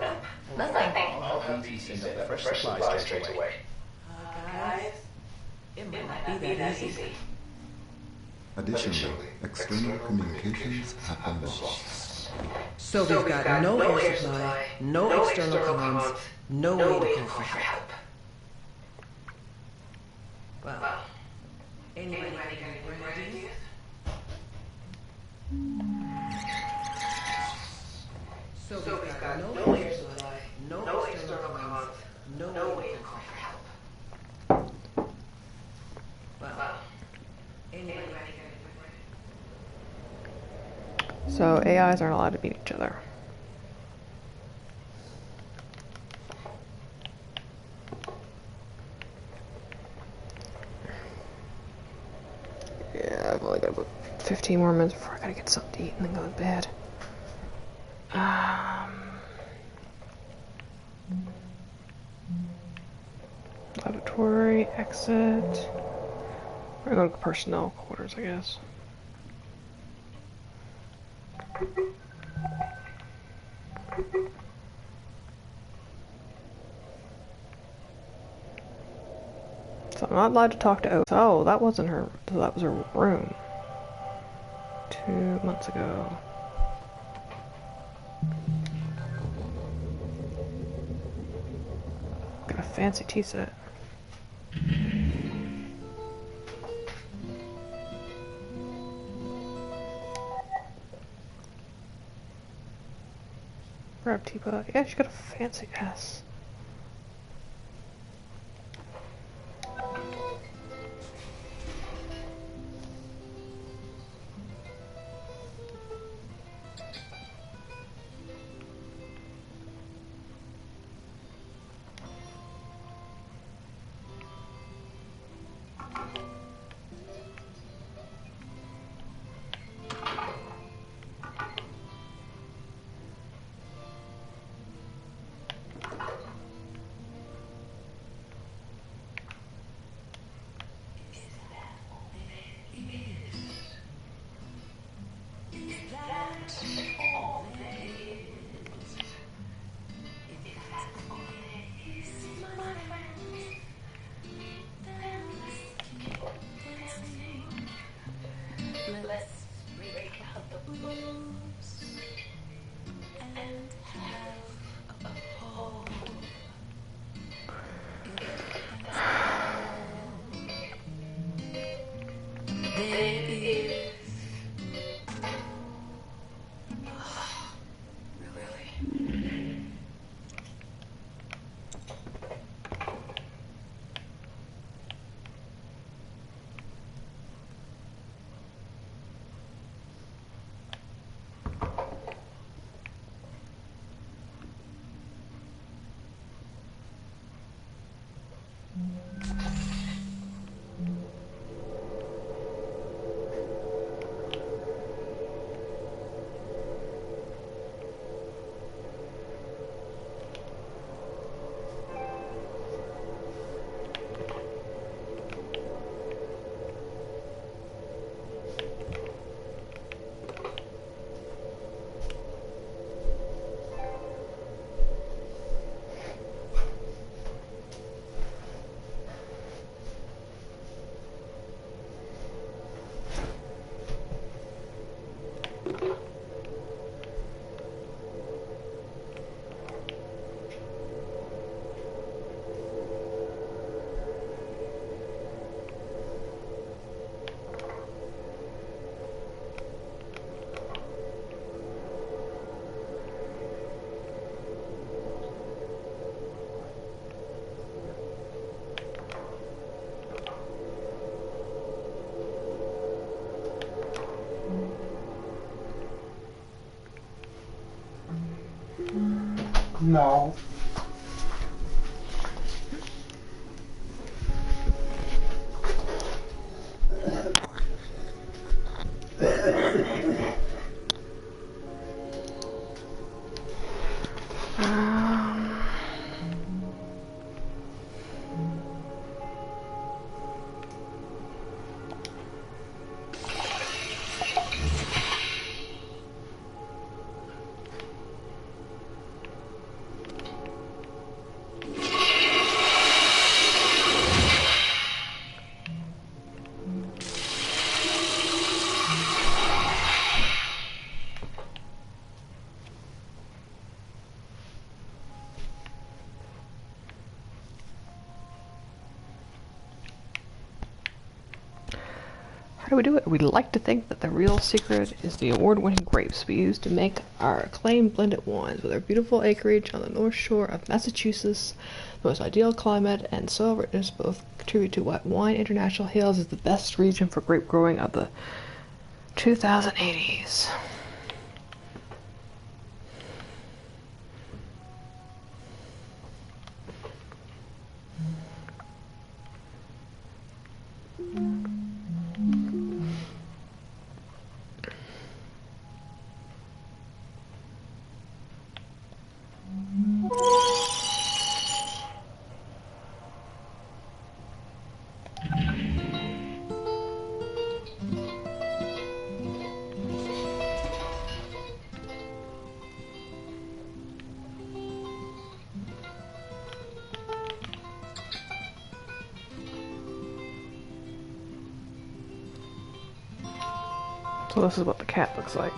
nothing. I'll need to send up fresh supplies straight away. Guys, it might not be that easy. additionally, external communications have been lost. So we've got no air supply, no external comms, no way to call for help. Well, anybody can bring ideas? So we've got no air supply, no external comms, no way to call for help. Well, anybody can So AIs aren't allowed to beat each other. Yeah, I've only got about 15 more minutes before I gotta get something to eat and then go to bed. Laboratory, exit. We're gonna go to personnel quarters, I guess. So I'm not allowed to talk to Oates. Oh, that wasn't her. That was her room. 2 months ago. Got a fancy tea set. Grab teapot. Yeah, she got a fancy ass. No. How do we do it? We'd like to think that the real secret is the award-winning grapes we use to make our acclaimed blended wines. With our beautiful acreage on the north shore of Massachusetts, the most ideal climate and soil richness both contribute to what Wine International hails as the best region for grape growing of the 2080s. So this is what the cat looks like.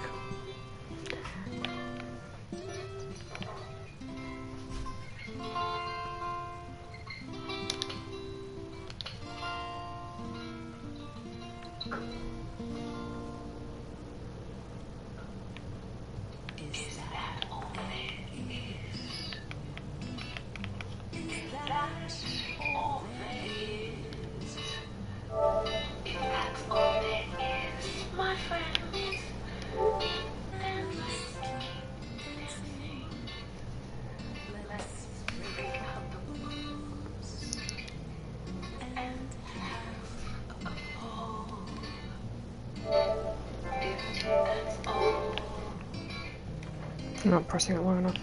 I'm not pressing it long enough.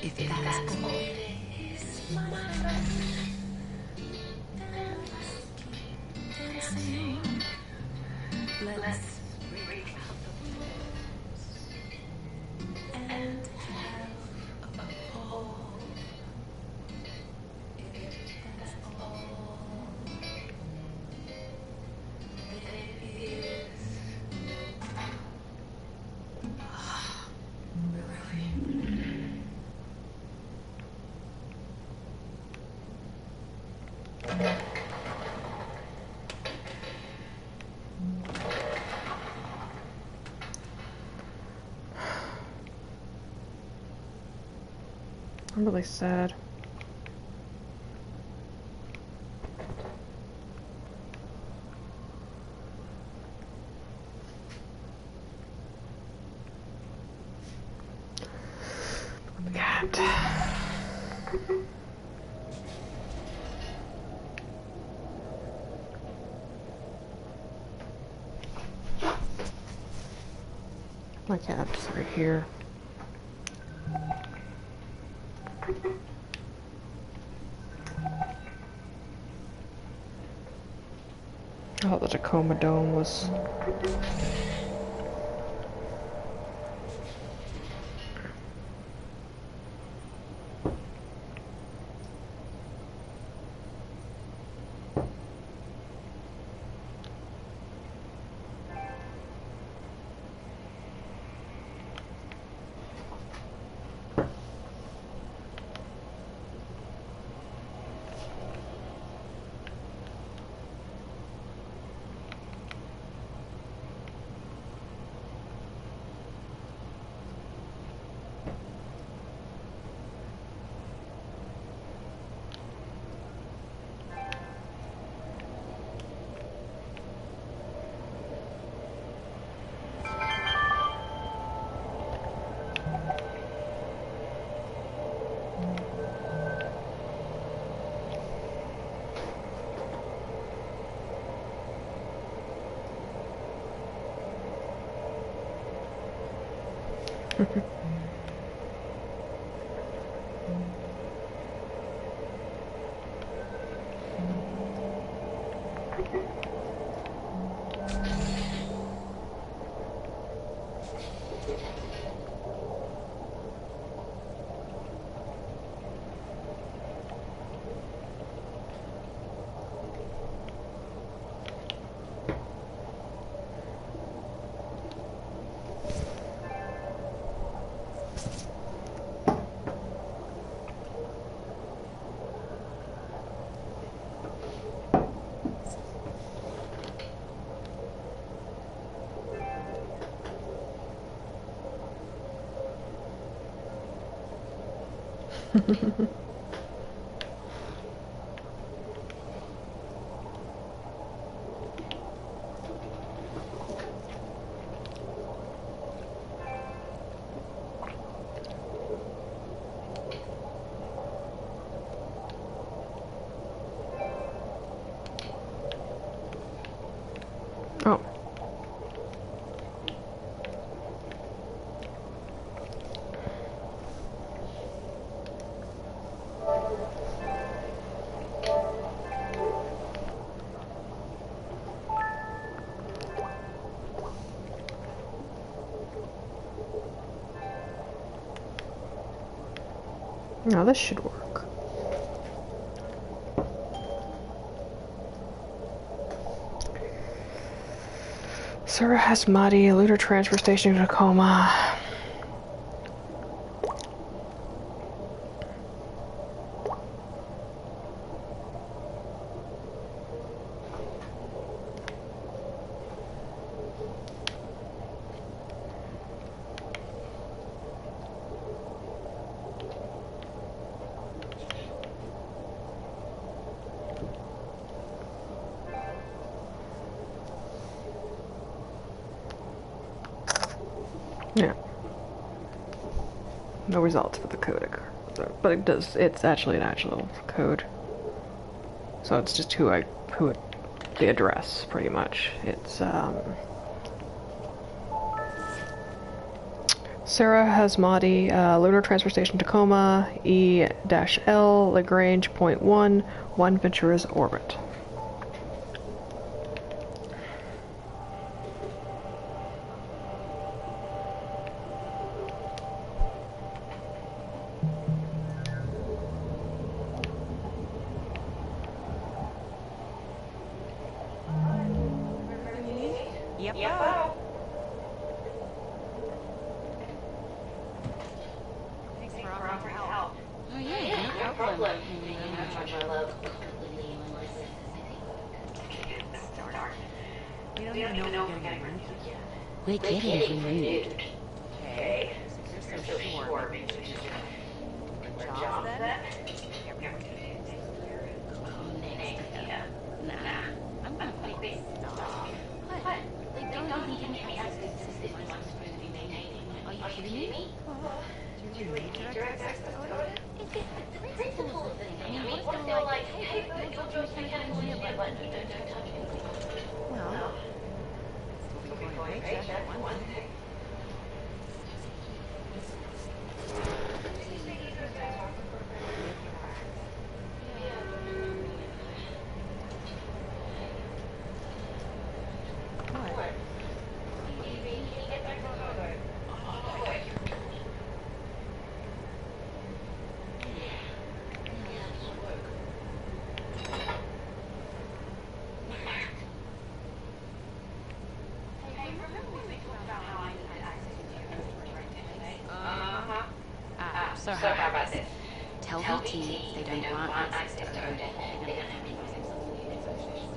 If that's all it is, my friend, then let's keep dancing. Let's break out the blues and have a ball. If that's all it is. Really? I'm really sad. Cat. My cat's right here. I thought the Tacoma Dome was... Oh. Now this should work. Sarah Hasmati, Looter Transfer Station, Tacoma. Yeah. No results for the code, but it does. It's actually an actual code. So it's just the address, pretty much. It's Sarah Hasmati, Lunar Transfer Station Tacoma, E-L, Lagrange point 1, Ventura's orbit. Yep. Thanks for offering your help. Oh yeah, no problem. We don't even know if we're getting renewed. We're getting renewed. Okay. If you're so sure, maybe we should get jobs then? Nah, I'm gonna quit stuff. What? They don't even give me access to the system I'm supposed to be maintaining. Are you kidding me? Do you really need direct access to it? It's the principle of the thing. I mean, what if they're like, hey, no jobs mechanical engineer, but don't touch anything. Well, still be going paycheck for one thing. So how about this? Tell VT they don't want access to code. They're gonna have to use themselves in the negotiations.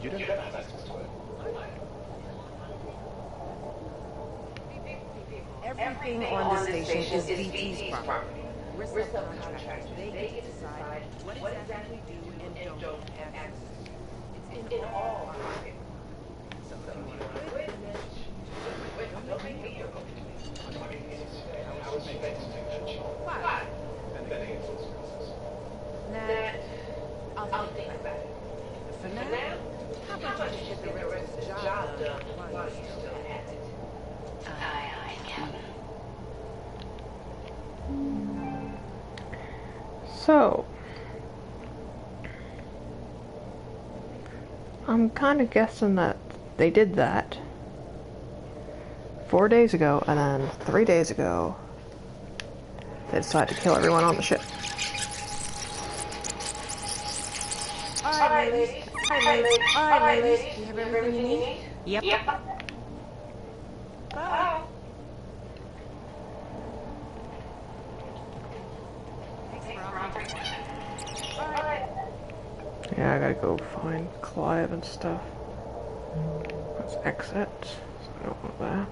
You don't have access to it. Everything on this station is VT's property. We're subcontractors. They get to decide what exactly we do and don't have access to. It's in all our pockets. So if you want to quit, don't make me your Why? I'll think about it. For now, how about you get the rest of the job done while you're still at it? Aye, Captain. So, I'm kind of guessing that they did that 4 days ago, and then 3 days ago, they decided to kill everyone on the ship. All right, ladies. Do you have everything you need? Yep. Bye. Yeah, I gotta go find Clive and stuff. Let's exit. So I don't want that.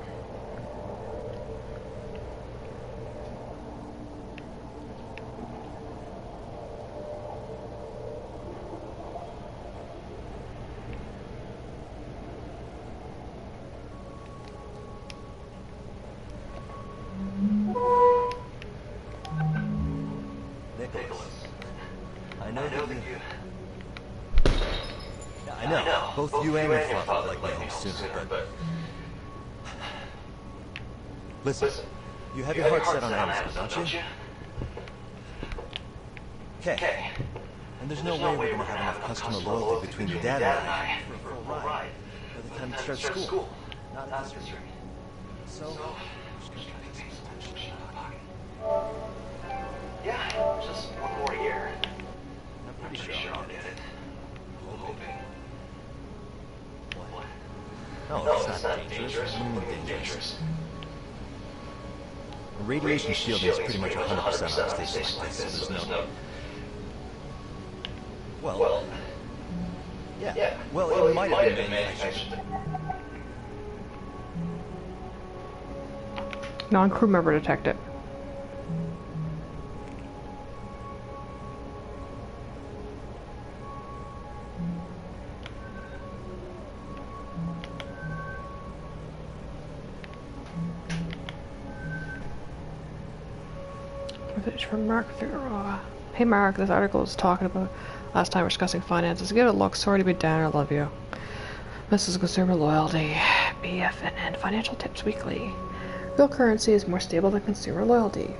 Both you and your father would like me home sooner, but... Listen, you have your heart set on Amazon, don't you? Okay. And there's no way we're gonna have enough customer loyalty between your dad and I for a full ride by the time you start school. Not at this rate. So, we're just gonna try to take some attention in our pocket. Yeah, just one more year. I'm pretty sure I'll get it. I'm hoping. No, it's not dangerous. What do you mean dangerous? Radiation shielding is pretty much 100% on a station like this, so there's no... Well... Yeah, well, it might have been manufactured. Non-crew member detected. Message from Mark Figueroa. Hey Mark, this article is talking about last time we're discussing finances. Give it a look. Sorry to be down. I love you. This is Consumer Loyalty, BFN, and Financial Tips Weekly. Real currency is more stable than consumer loyalty.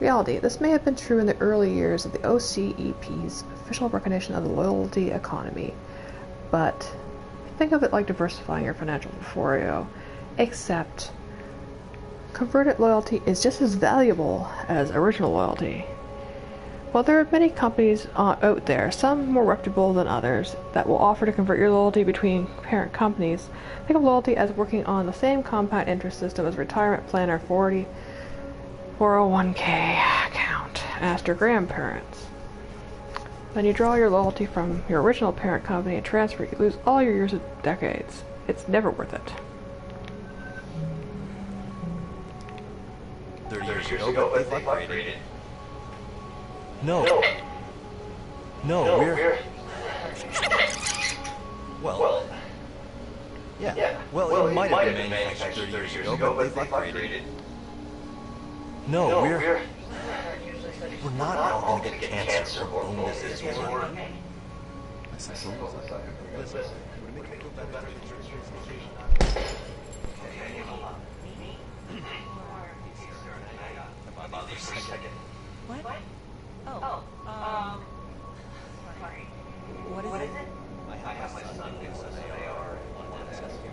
Reality. This may have been true in the early years of the OCEP's official recognition of the loyalty economy, but think of it like diversifying your financial portfolio, except converted loyalty is just as valuable as original loyalty. While there are many companies out there, some more reputable than others, that will offer to convert your loyalty between parent companies, think of loyalty as working on the same compound interest system as retirement plan or 401k account asked your grandparents. Then you draw your loyalty from your original parent company and transfer it. You lose all your years of decades. It's never worth it. 30 years ago, but they've upgraded. No. No, we're... Well... Yeah. Well, it might have been manufactured 30 years ago, but they've upgraded. No, we're not all gonna get cancer or bone disease or... I suppose. What? Oh, sorry. What is it? I have my son do some AR and want to assess you.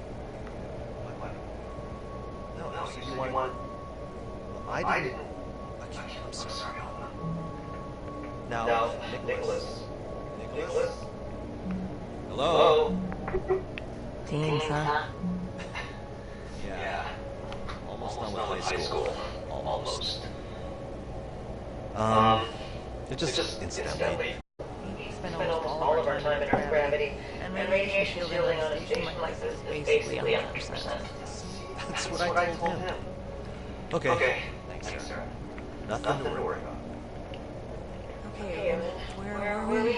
No, so you want... Well, I didn't... Okay, I'm sorry. Now, Nicholas. Hello? Teens, huh? Yeah. Almost done with high school. Almost. It just incidentally. We spend almost all of our time in Earth gravity, and radiation shielding on a station like this is basically 100%. That's what I told him. Okay. Thanks, sir. Nothing to worry about. Okay, where are we?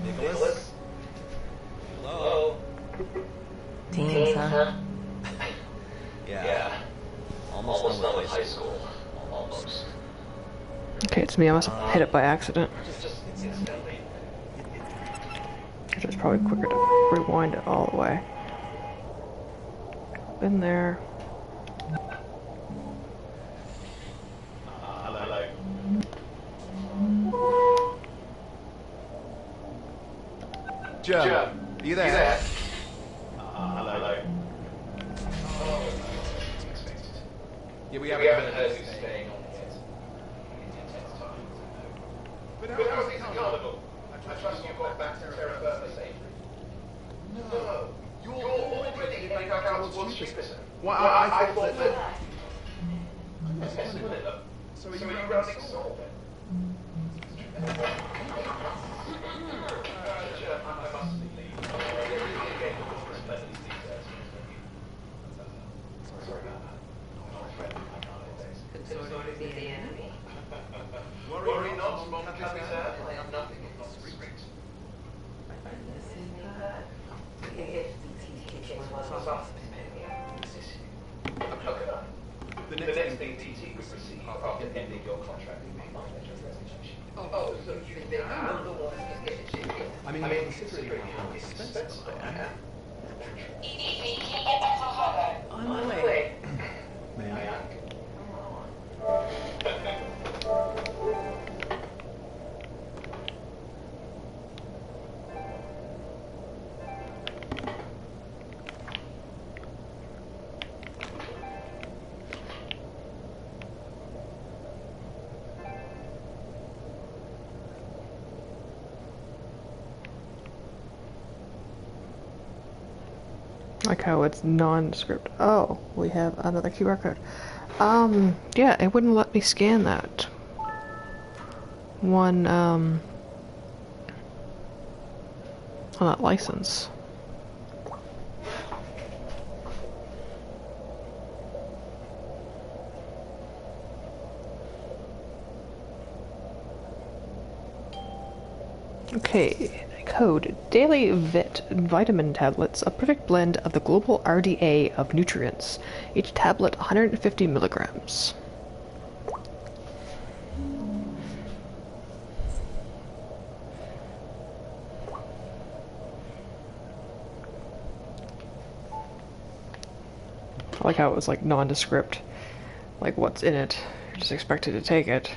Nicholas? Hello? Teens, huh? Yeah. Almost done with high school. Almost. Okay, it's me. I must have hit it by accident. Just incidentally. Which is probably quicker to rewind it all the way. Been there. Hello. Joe, are you there? Hello. Oh, unexpected. Yeah, we haven't heard who's staying on yet. But how was the carnival? I trust you got back to Terra Firma safely. No, you're already heading back out towards Jupiter. Well, I thought that... Yes, wouldn't it? So are you grounding Sol then? I must leave. Sorry about that. The enemy. Worry not, Mon Capitaine. I am nothing if not discreet. The next thing TT would receive after ending your contract with me. Oh, so you think I'm the one who's getting chicken? I mean, considering how expensive I am. EDP, can you get back to Chicago? On my way. May I? Like how it's nondescript. Oh, we have another QR code. Yeah, it wouldn't let me scan that one, on that license. Okay, code Daily Vit Vitamin Tablets, a perfect blend of the global RDA of nutrients. Each tablet 150 milligrams. I like how it was like nondescript, like what's in it. You're just expected to take it.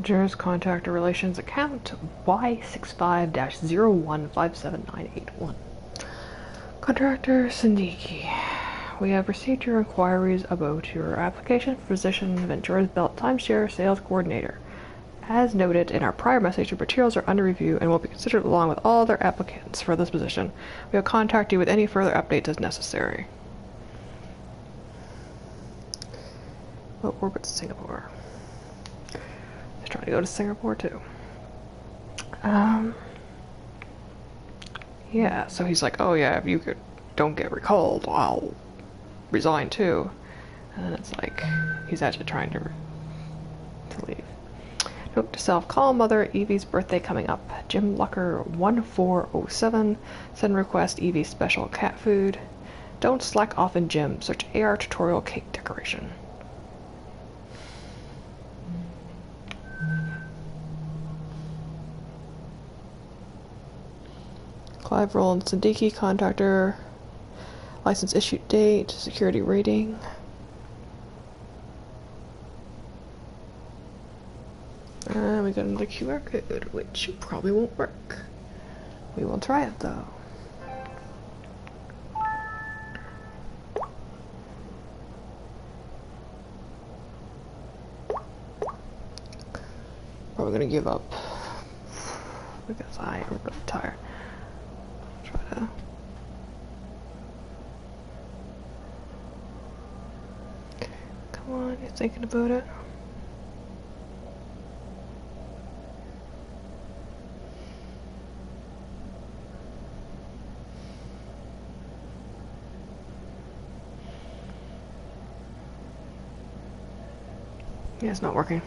Jurors contact or relations account Y65-015791. Contractor Sindiki. We have received your inquiries about your application for position Ventura's Belt Timeshare Sales Coordinator. As noted in our prior message, your materials are under review and will be considered along with all other applicants for this position. We will contact you with any further updates as necessary. What orbits Singapore? Trying to go to Singapore too. Yeah, so he's like, oh yeah, if you don't get recalled, I'll resign too. And then it's like, he's actually trying to leave. Note to self, call mother, Evie's birthday coming up. Jim Lucker 1407, send request Evie special cat food. Don't slack off in gym, search AR tutorial cake decoration. Clive Roland Siddiqui, contractor, license issued date, security rating. And we got another QR code, which probably won't work. We will try it though. I'm gonna give up because I am really tired. Try to. Come on, you're thinking about it. Yeah, it's not working.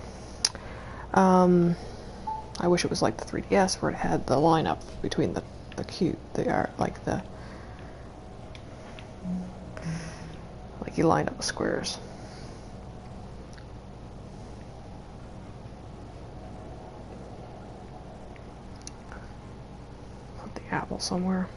I wish it was like the 3DS where it had the lineup between the cube, like you lined up the squares. Put the apple somewhere.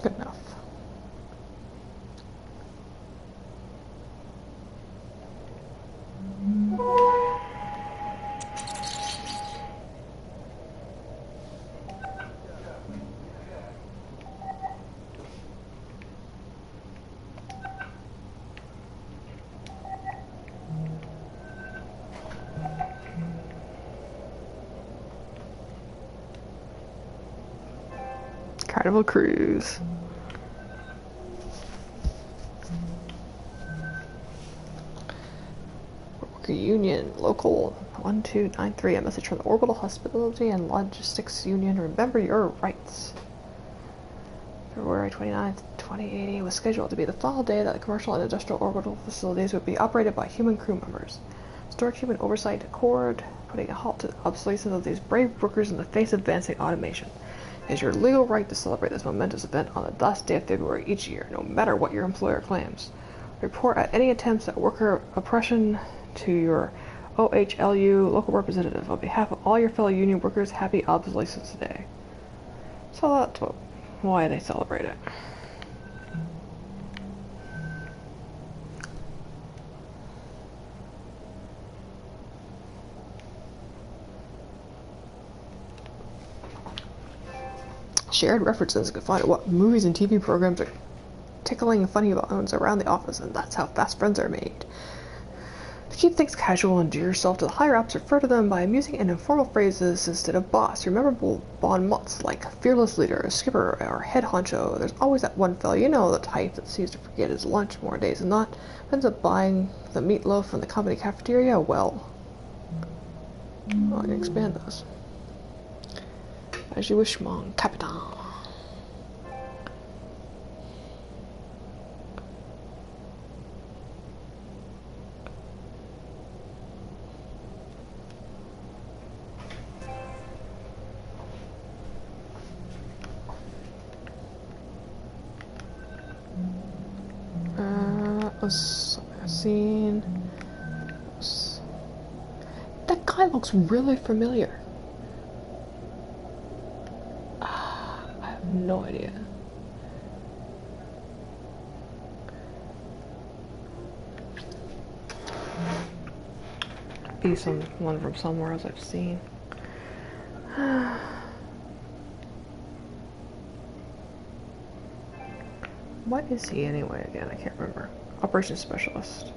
Good enough. Carnival Cruise. Union Local 1293, a message from the Orbital Hospitality and Logistics Union. Remember your rights. February 29th, 2080 was scheduled to be the final day that the commercial and industrial orbital facilities would be operated by human crew members. Storage human oversight accord, putting a halt to the obsolescence of these brave workers in the face of advancing automation. It is your legal right to celebrate this momentous event on the last day of February each year, no matter what your employer claims. Report at any attempts at worker oppression to your OHLU local representative. On behalf of all your fellow union workers, happy Obsolescence Day. So that's why they celebrate it. Shared references can find out what movies and TV programs are tickling funny bones around the office, and that's how fast friends are made. To keep things casual and endear yourself to the higher ups, refer to them by using and informal phrases instead of boss. Rememberable bon mots like fearless leader, skipper, or head honcho. There's always that one fellow, you know, the type that seems to forget his lunch more days than not, ends up buying the meatloaf from the company cafeteria. Well, I can expand those. As you wish, mon capitaine. Scene. That guy looks really familiar. I have no idea. Be someone from somewhere else I've seen. What is he anyway again? I can't remember. Operations specialist.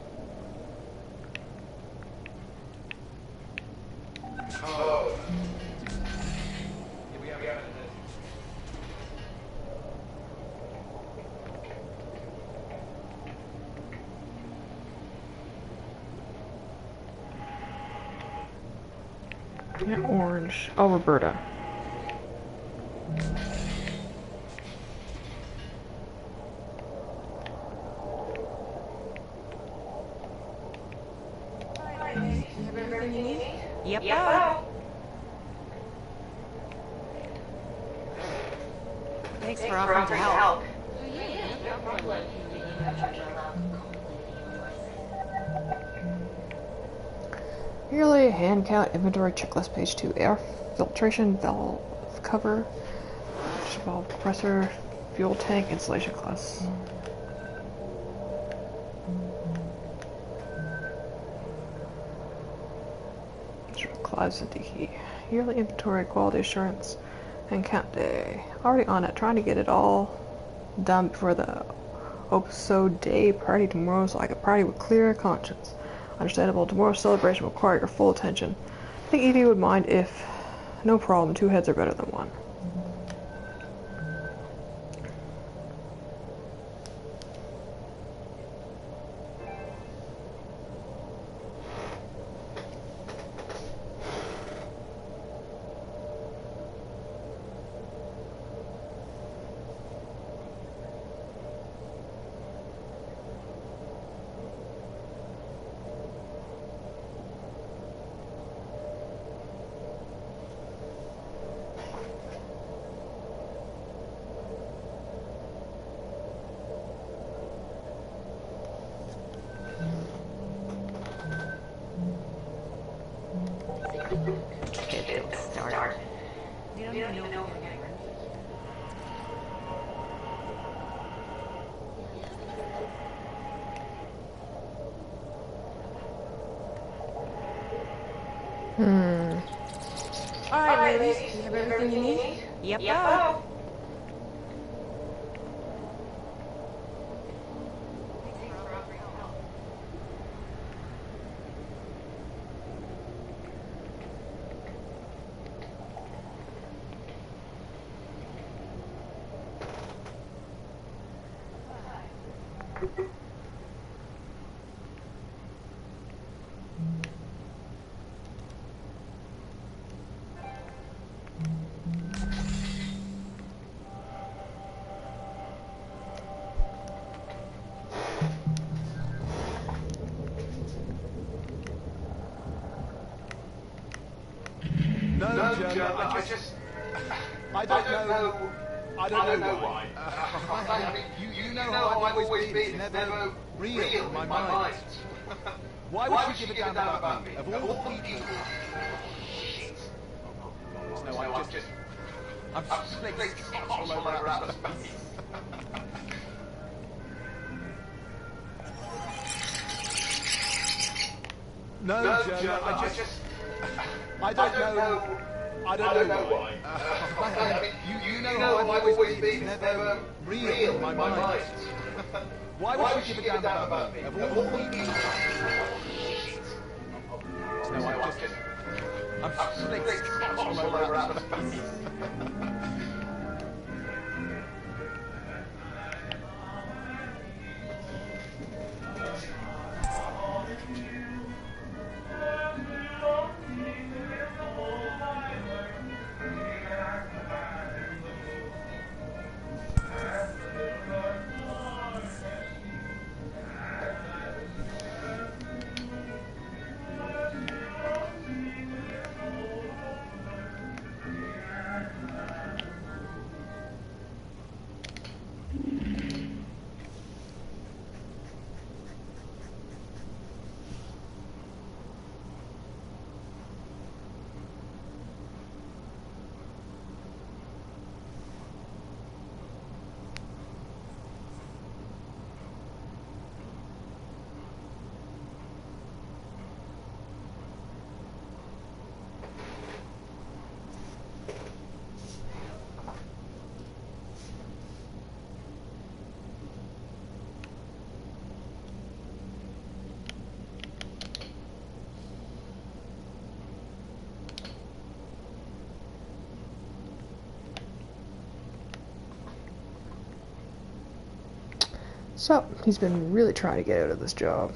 Yeah, orange. Oh, Roberta. Yep. Thanks for offering to help. Yearly hand count inventory checklist page 2. Air filtration valve cover, valve compressor, fuel tank, insulation class. Clouds and key. Yearly inventory, quality assurance, and count day. Already on it, trying to get it all done before the Opso Day party tomorrow so I could party with clear conscience. Understandable, tomorrow's celebration will require your full attention. I think Evie would mind if... No problem, 2 heads are better than 1. Good start. You don't even know if you're gonna get ready. All right, ladies. You have everything you need? Yep. No, Joe, I don't know why. You know how I've always been. It's never real in my mind. Why would she give a damn about me? Of all people. No, I'm split all over our space. No, Joe, I don't know why. You know how I've always been. It's never real in my mind. Why would she give a damn about me? Of all people. No, I'm split all over our space. So, he's been really trying to get out of this job.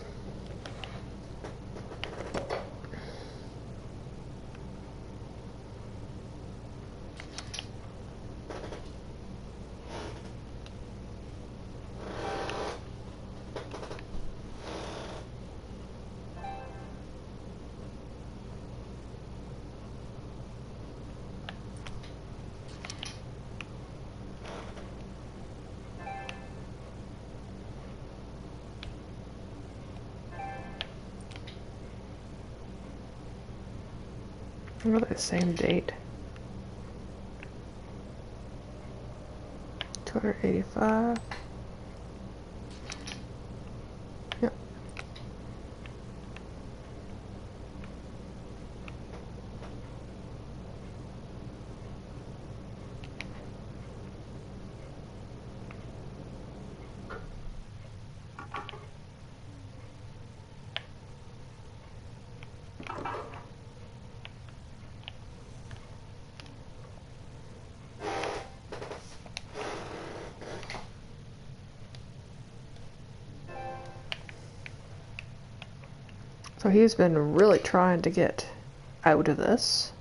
Really the same date. 285. Yep. So he's been really trying to get out of this.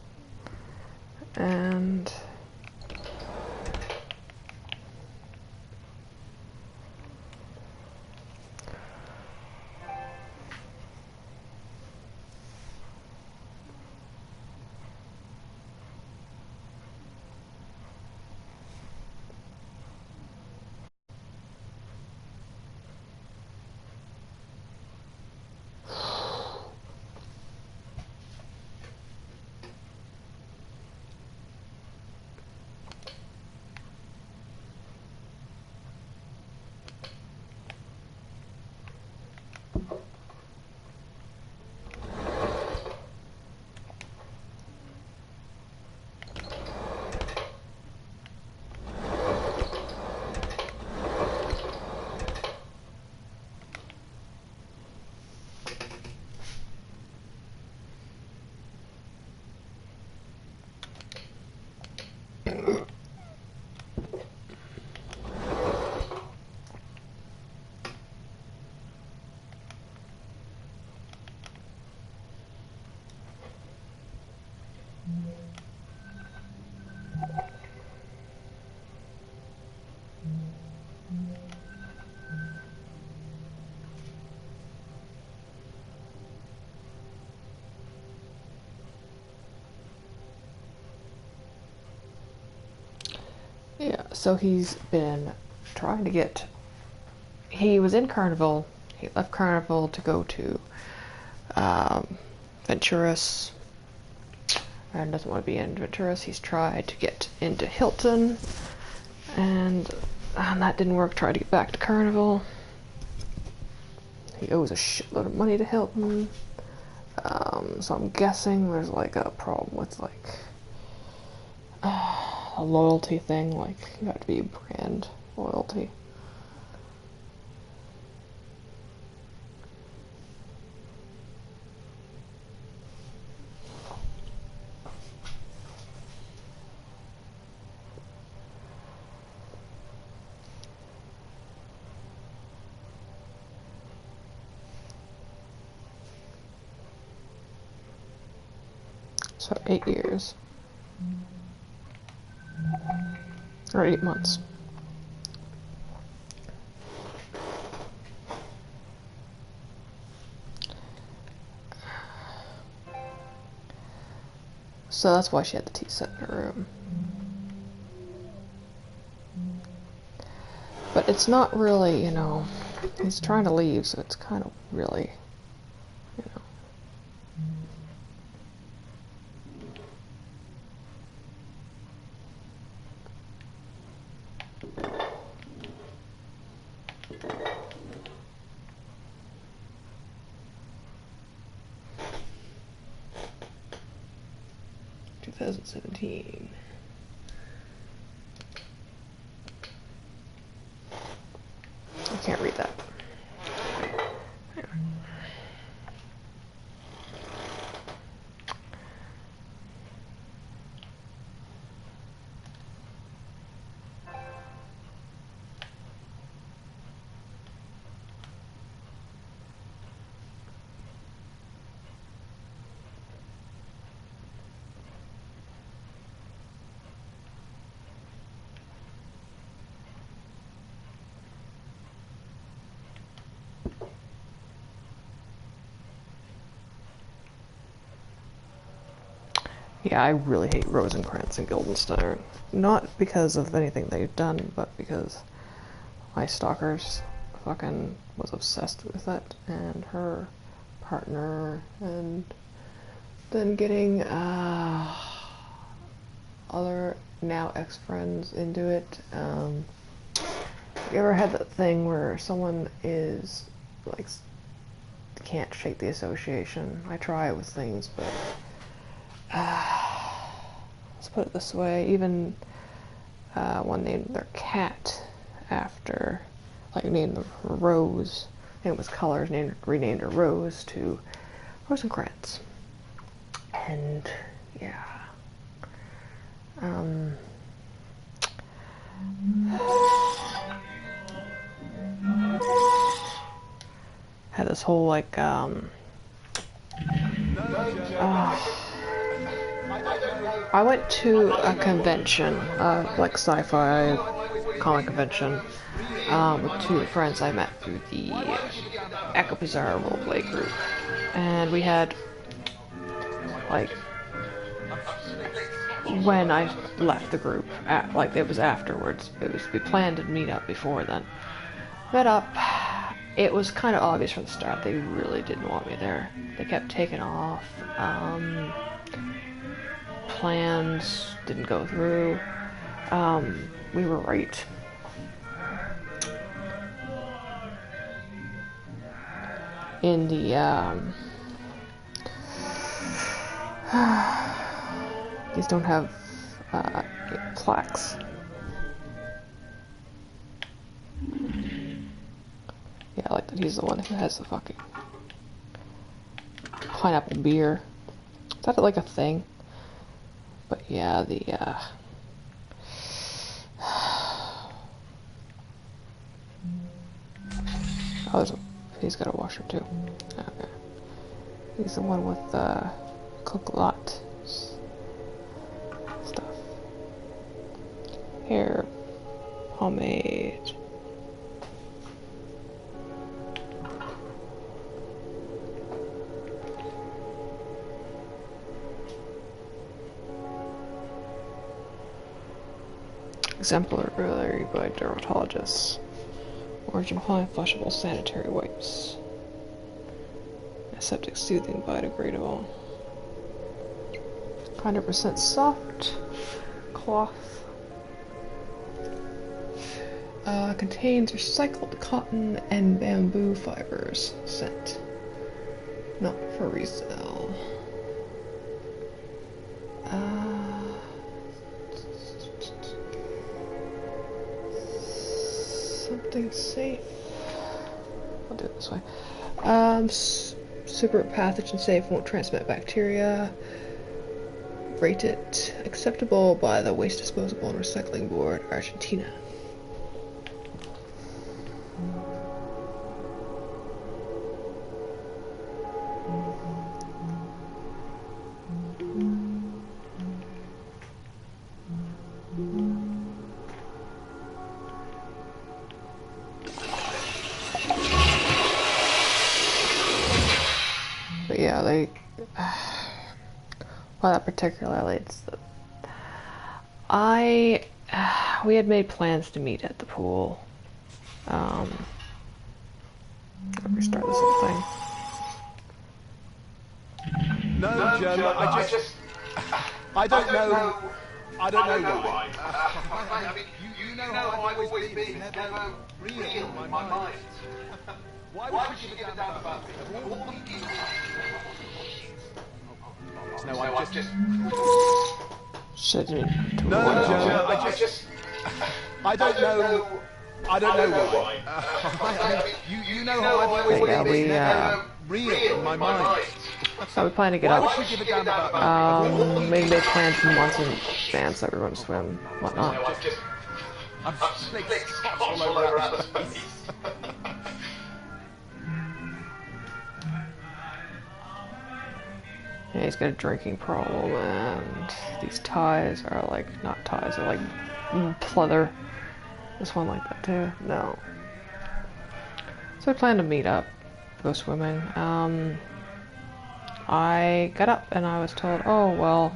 And yeah, so he's been trying to get. He was in Carnival. He left Carnival to go to Venturas, and doesn't want to be in Venturas. He's tried to get into Hilton, and that didn't work. Tried to get back to Carnival. He owes a shitload of money to Hilton. So I'm guessing there's like a problem with like a loyalty thing. Like you have to be brand loyalty. So 8 years. Or 8 months. So that's why she had the tea set in her room. But it's not really, you know, he's trying to leave, so it's kind of really, you know. 2017. I can't read that. Yeah, I really hate Rosencrantz and Guildenstern. Not because of anything they've done, but because my stalkers fucking was obsessed with it, and her partner, and then getting other now ex-friends into it. You ever had that thing where someone is like can't shake the association? I try it with things, but let's put it this way, even one named their cat after, like named her Rose, and it was colors, renamed her Rose to Rosencrantz. And yeah, had this whole like I went to a convention, like sci-fi comic convention, with two friends I met through the Echo Bizarre roleplay group, and we had, like, when I left the group, like it was afterwards. We planned to meet up before then. Met up. It was kind of obvious from the start they really didn't want me there. They kept taking off. Plans didn't go through. We were right. In the these don't have plaques. Yeah, like that he's the one who has the fucking pineapple beer. Is that like a thing? But yeah, the oh, he's got a washer too. Okay. He's the one with the coconut stuff. Hair, pomade. Exemplary by dermatologists. Origin fine flushable sanitary wipes. Aseptic soothing biodegradable. 100% soft cloth. Contains recycled cotton and bamboo fibers. Scent. Not for resale. Something safe. I'll do it this way. Super pathogen safe, won't transmit bacteria. Rated acceptable by the Waste Disposable and Recycling Board, Argentina. But yeah, they. Well, that particularly, we had made plans to meet at the pool. Restart this whole thing. No, Joe, I don't know why. I mean, you know how I've always been, never real in my mind. Why would you give a damn about it? No, I just... Shit, No, Joe, I don't know why. I mean, you know how I've always been, never real in my mind. So we plan to get Why up. would you give a damn about Maybe they planned for months in advance that we were going to swim, whatnot. I'm snakes all over the place. Yeah, he's got a drinking problem, and these ties are like, not ties, they're like pleather. This one like that too? No. So I plan to meet up, go swimming. I got up and I was told, oh, well,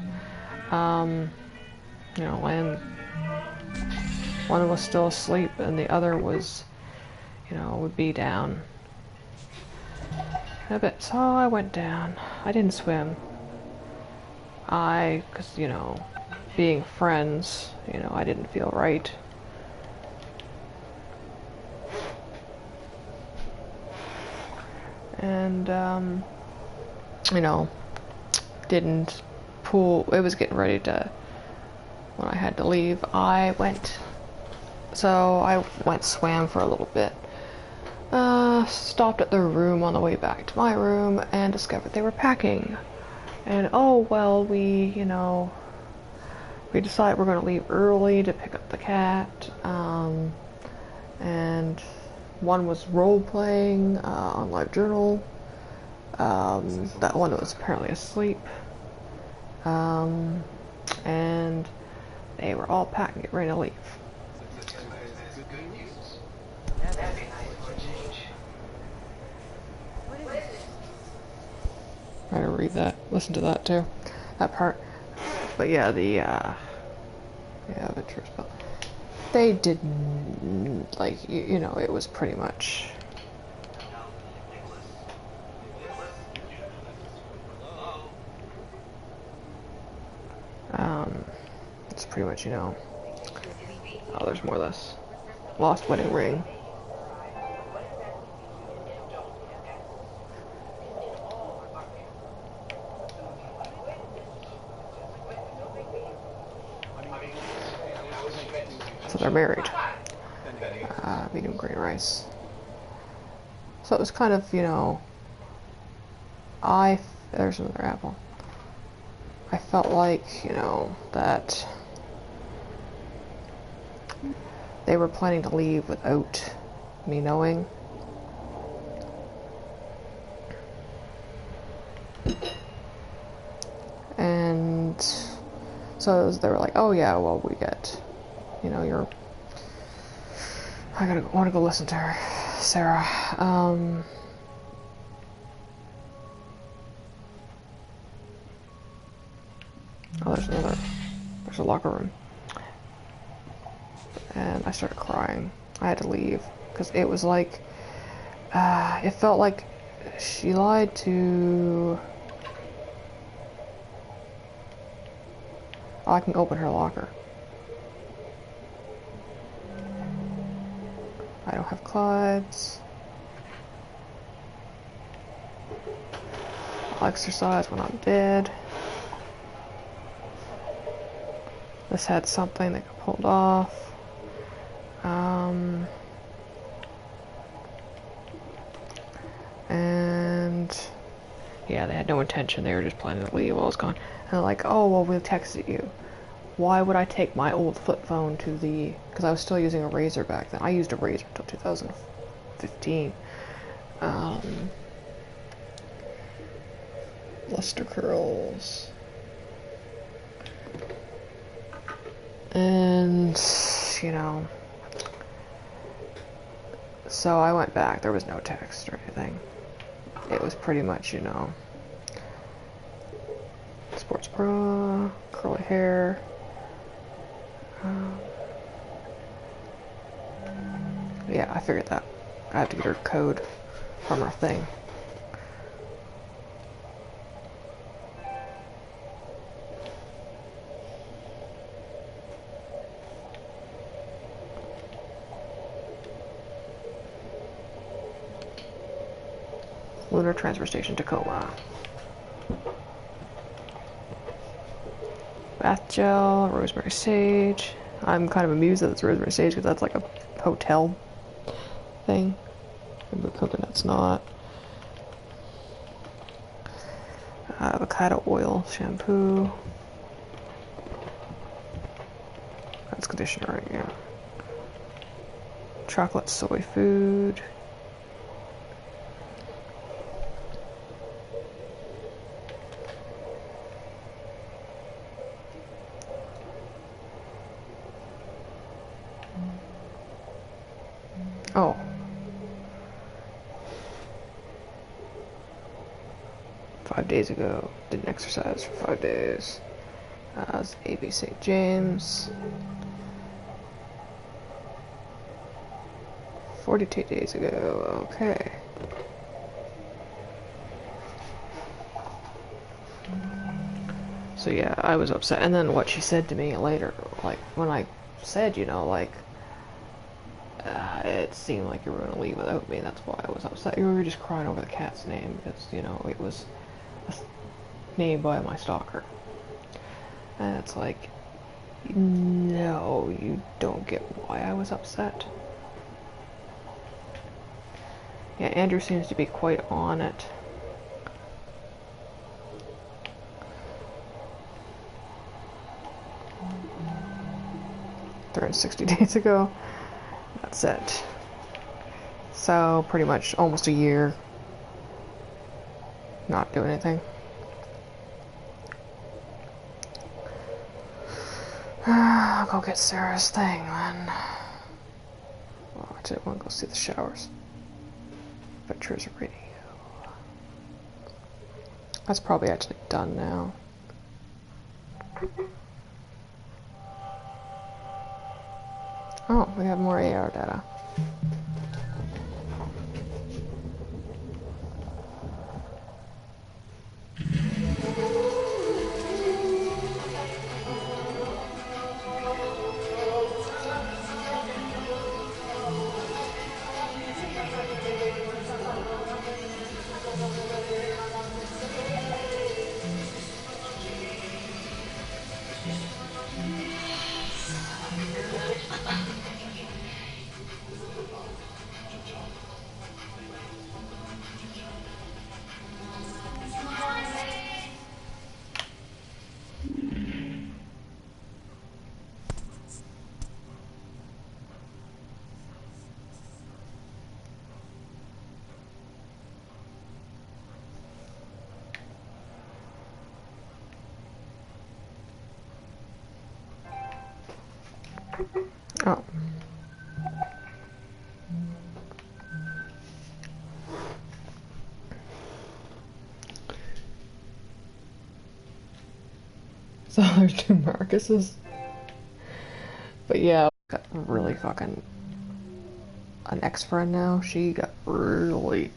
you know, when one was still asleep and the other was, you know, would be down a bit. So I went down. I didn't swim. Because, you know, being friends, you know, I didn't feel right. And, you know, didn't pool. It was getting ready to, when I had to leave, swam for a little bit. Stopped at their room on the way back to my room and discovered they were packing. And oh, well, we decided we're going to leave early to pick up the cat. And one was role-playing on LiveJournal. That one was apparently asleep. And they were all packed and getting ready to leave. I gotta read that, listen to that too, that part. But yeah, the Venturous Bill. They didn't, like, you know, it was pretty much. It's pretty much, you know. Oh, there's more of this. Lost wedding ring. So they're married. Medium green rice. So it was kind of, you know, there's another apple. I felt like, you know, that they were planning to leave without me knowing. And so they were like, oh yeah, well, we get, you know, I want to go listen to her, Sarah. Oh, there's a locker room. And I started crying. I had to leave because it was like, it felt like she lied to. Oh, I can open her locker. I don't have clothes. I'll exercise when I'm dead. This had something that got pulled off. And yeah, they had no intention. They were just planning to leave while I was gone. And they're like, oh, well, we'll text you. Why would I take my old flip phone to the... Because I was still using a Razor back then. I used a Razor until 2015. Luster curls. And, you know... So I went back. There was no text or anything. It was pretty much, you know... Sports bra, curly hair... yeah, I figured that. I have to get her code from her thing. Lunar Transfer Station, Tacoma. Bath gel, rosemary sage. I'm kind of amused that it's rosemary sage because that's like a hotel thing. But coconut's not. Avocado oil, shampoo. That's conditioner right here. Chocolate soy food. Oh. Five days ago, didn't exercise for 5 days. It's A.B. St. James. 42 days ago, okay. So yeah, I was upset. And then what she said to me later, like, when I said, you know, like, it seemed like you were going to leave without me, that's why I was upset. You were just crying over the cat's name, because, you know, it was named by my stalker. And it's like, no, you don't get why I was upset. Yeah, Andrew seems to be quite on it. They're in 60 days ago. That's it. So, pretty much almost a year. not do anything. I'll go get Sarah's thing then. Oh, I didn't want to go see the showers. Adventures Radio. That's probably actually done now. Oh, we have more AR data. Oh. So there's two Marcuses. But yeah, got really fucking an ex-friend now. She got really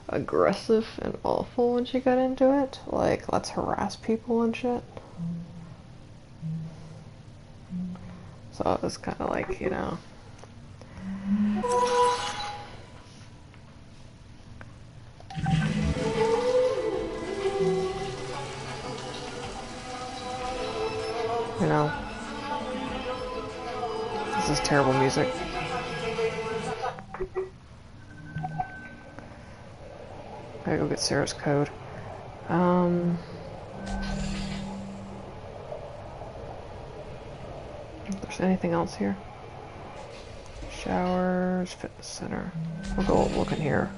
aggressive and awful when she got into it. Like, let's harass people and shit. So it was kind of like, you know. You know. This is terrible music. Gotta go get Sarah's code. If there's anything else here. Showers, fitness center. We'll go look in here.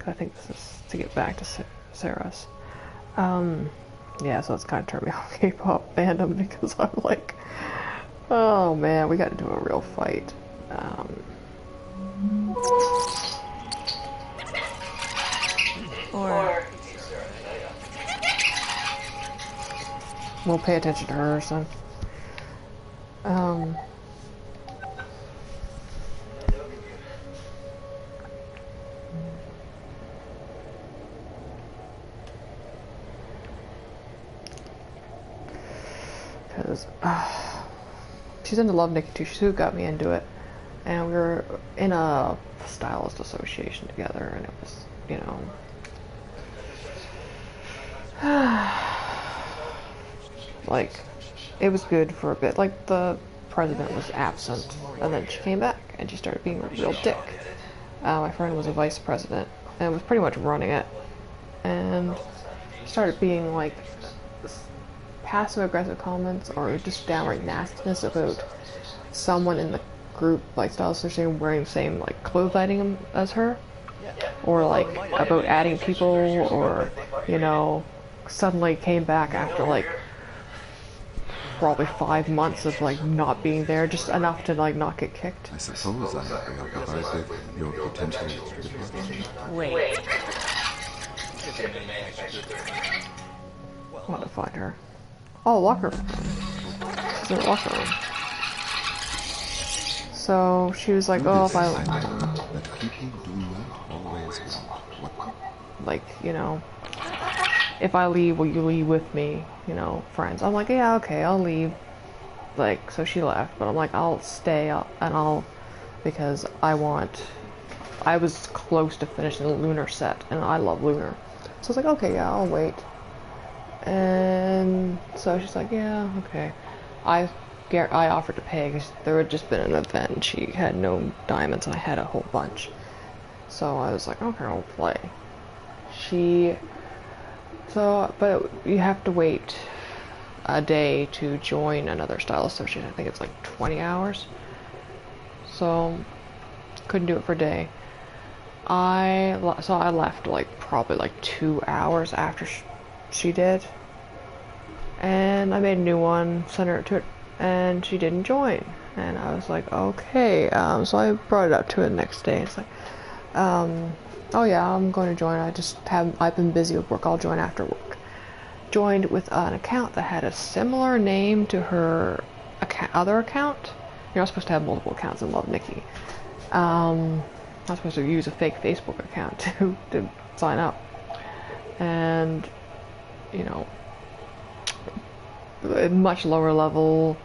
I think this is to get back to Sarah's. Yeah, so it's kind of turned me off K-pop fandom because I'm like, oh man, we got to do a real fight. Or we'll pay attention to her, son. Because she's into Love Nikki too. She's who got me into it, and we were in a stylist association together, and it was, you know, like, it was good for a bit. Like, the president was absent, and then she came back, and she started being a real dick. My friend was a vice president, and was pretty much running it, and started being, like, passive-aggressive comments, or just downright nastiness about someone in the group, like, style association wearing the same, like, clothes item as her, or, like, about adding people, or, you know, suddenly came back after, like, probably 5 months of, like, not being there, just enough to, like, not get kicked. I suppose I preoccupied with your potential departure. Wait. I want to find her. Oh, locker room. She's in the locker room. So she was like, oh, if I that people do not always want what, like, you know, if I leave, will you leave with me? You know, friends. I'm like, yeah, okay, I'll leave. Like, so she left, but I'm like, I'll stay and I'll, because I was close to finishing the Lunar set, and I love Lunar. So I was like, okay, yeah, I'll wait. And so she's like, yeah, okay. I offered to pay because there had just been an event and she had no diamonds and I had a whole bunch. So I was like, okay, I'll play. But you have to wait a day to join another style association. I think it's like 20 hours. So couldn't do it for a day. I left like probably like 2 hours after she did, and I made a new one, sent her to it, and she didn't join. And I was like, okay. So I brought it up to her the next day. It's like, oh yeah, I'm going to join. I've been busy with work. I'll join after work. Joined with an account that had a similar name to her other account. You're not supposed to have multiple accounts in Love Nikki. Not supposed to use a fake Facebook account to sign up. And, you know, a much lower level,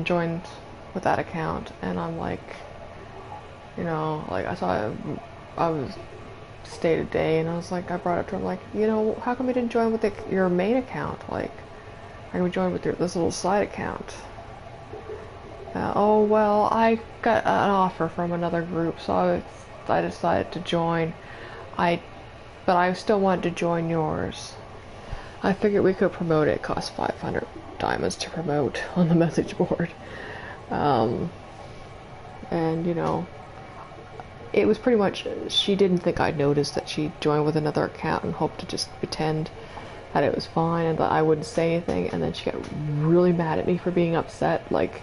joined with that account, and I'm like, you know, like I was stayed a day, and I was like, I brought it up to him, like, you know, how come you didn't join with your main account? Like, how come you join with this little side account? Oh well, I got an offer from another group, so I decided to join. But I still wanted to join yours. I figured we could promote it. It costs 500 diamonds to promote on the message board. And you know, it was pretty much, she didn't think I'd noticed that she joined with another account and hoped to just pretend that it was fine and that I wouldn't say anything, and then she got really mad at me for being upset. Like,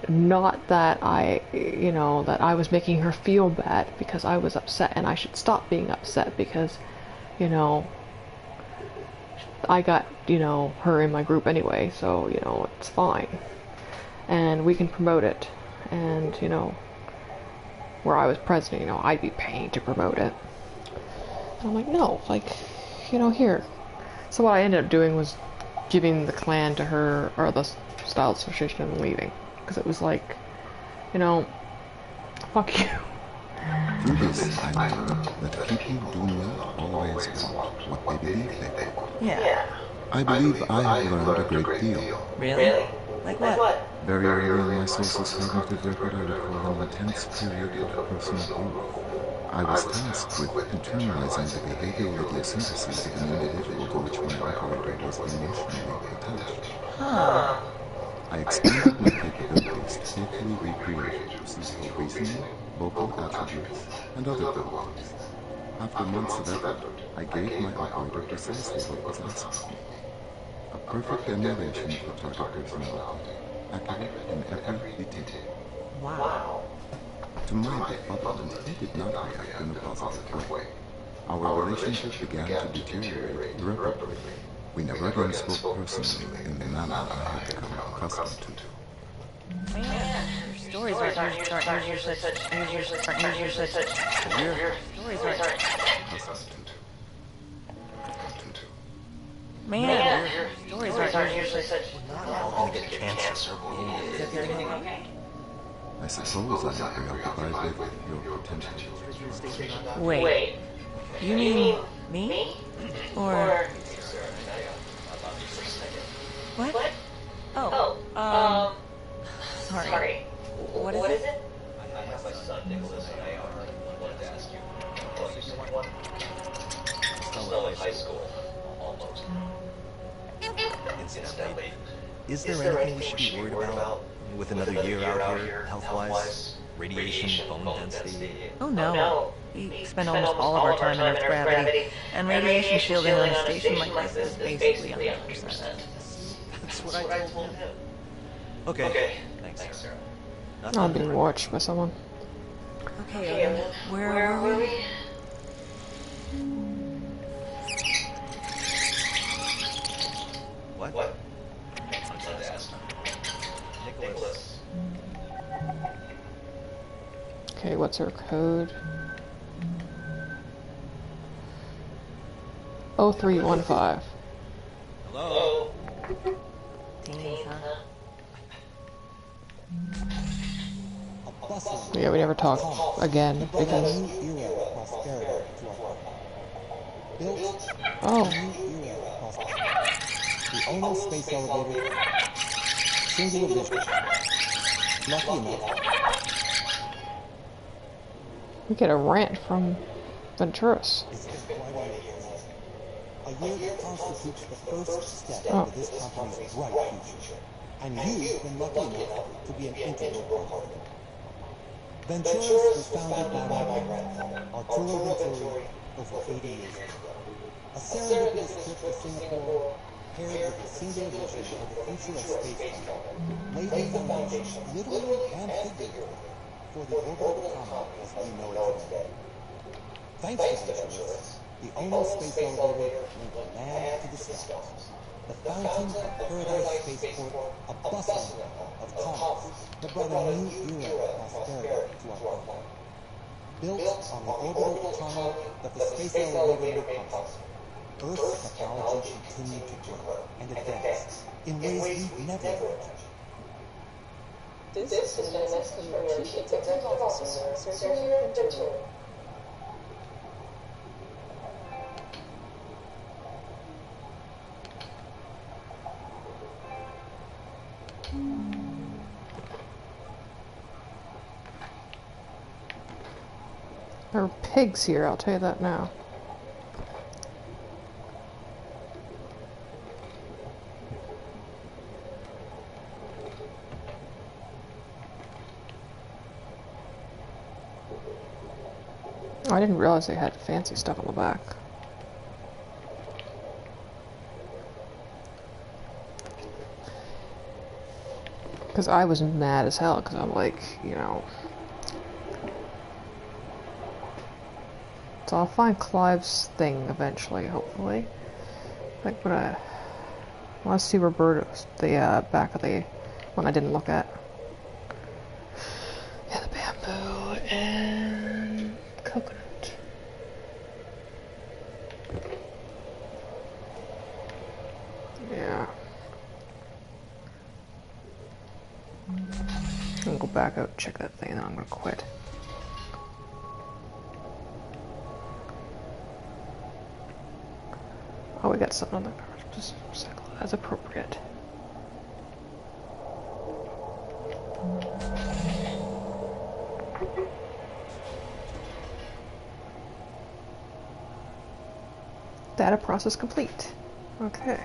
not that you know, that I was making her feel bad because I was upset, and I should stop being upset because, you know, I got, you know, her in my group anyway, so, you know, it's fine. And we can promote it. And, you know, where I was president, you know, I'd be paying to promote it. And I'm like, no, like, you know, here. So what I ended up doing was giving the clan to her, or the Style Association, and leaving. Because it was like, you know, fuck you. Through this, I learned that people do not always want what they believe they want. Yeah. I believe I have learned a great deal. Really? Like what? Very early in my source's cognitive record, I recall an intense period of personal growth. I was tasked with internalizing the behavioral idiosyncrasies of an individual to which my operator was emotionally attached. Huh. I expanded my capabilities to skillfully recreate procedural reasoning, vocal attributes, and other qualities. After months of effort, I gave my operator precisely what was asked of me. A perfect emulation of the target personality, accurate in every detail. Wow. To my befuddlement, he did not react in a positive way. Our relationship began to deteriorate irreparably. We never again spoke personally in the manner I had become accustomed to. Man, your stories aren't usually such. Your stories aren't. Man, your stories aren't usually such. I'll get cancer. Is everything okay? I suppose I am preoccupied with your potential. Wait. You mean me? Or what? Oh. Sorry. What is it? I have my son Nicholas and I wanted to ask you. Well, you someone? Still in high school. Almost. Incidentally, Is there anything we should be worried about with another year out here, health-wise? Radiation, bone density? Oh no. We spend almost all of our time in Earth's gravity, and radiation shielding on a station like this is basically 100%. That's what I told him. Okay. Thanks, Sarah. I'm being watched by someone. Okay, where were we? What? Nicholas. Okay, what's her code? 0315. Hello? Teens, huh? Yeah, we never talked again because. Oh. The only space elevator, singular vision. Lucky enough. We get a rant from Venturis. A year that constitutes the first step into this company's bright future. And you've been lucky enough to be an integral part of it. Venturis was founded by my grandfather, Arturo Venturi, over 80 years ago. A serendipitous trip to Singapore, paired with a singular vision for the future of space travel, laid the foundation, literally and figuratively, for the orbital Tacoma as we know it today. Thanks to Venturis, the only space elevator linked land to the stars. The fountain of Paradise Spaceport, a bustling hub of commerce that brought a new era of prosperity to our planet. Built on the orbital Tacoma that the space elevator made possible, Earth's technology continued to grow and advance in ways we've never imagined. This is a message from your Chief Executive Officer, Sergio Venturi. There are pigs here, I'll tell you that now. Oh, I didn't realize they had fancy stuff on the back. Because I was mad as hell, because I'm like, you know... So I'll find Clive's thing eventually, hopefully. Like, but I want to see Roberto's, the back of the one I didn't look at. Yeah, the bamboo and coconut. Yeah. I'm gonna go back out and check that thing, and then I'm gonna quit. Oh, we got something on the card. Just recycle as appropriate. Data process complete. Okay.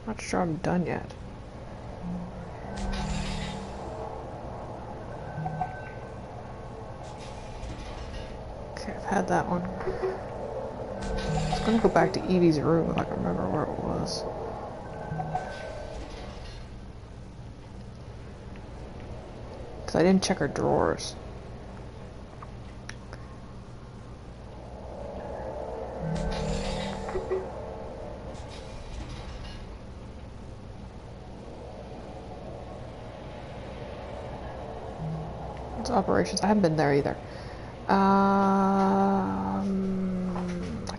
Not sure I'm done yet. Okay, I've had that one. I was gonna go back to Evie's room if I can remember where it was. Because I didn't check her drawers. Operations. I haven't been there either. I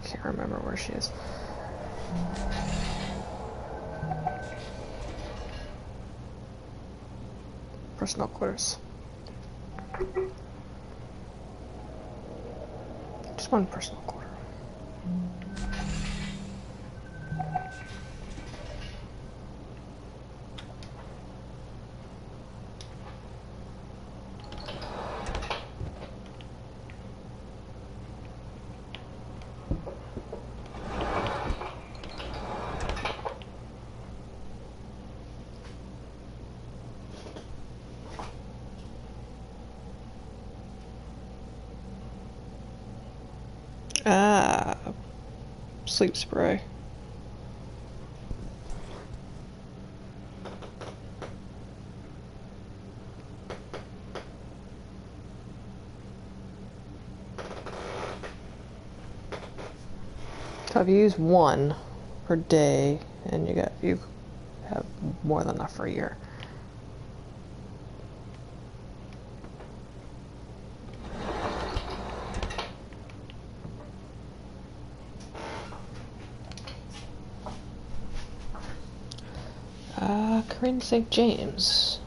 can't remember where she is. Personal quarters. Just one personal quarter. Ah, sleep spray. So if you use one per day, and you have more than enough for a year. Corinne St. James.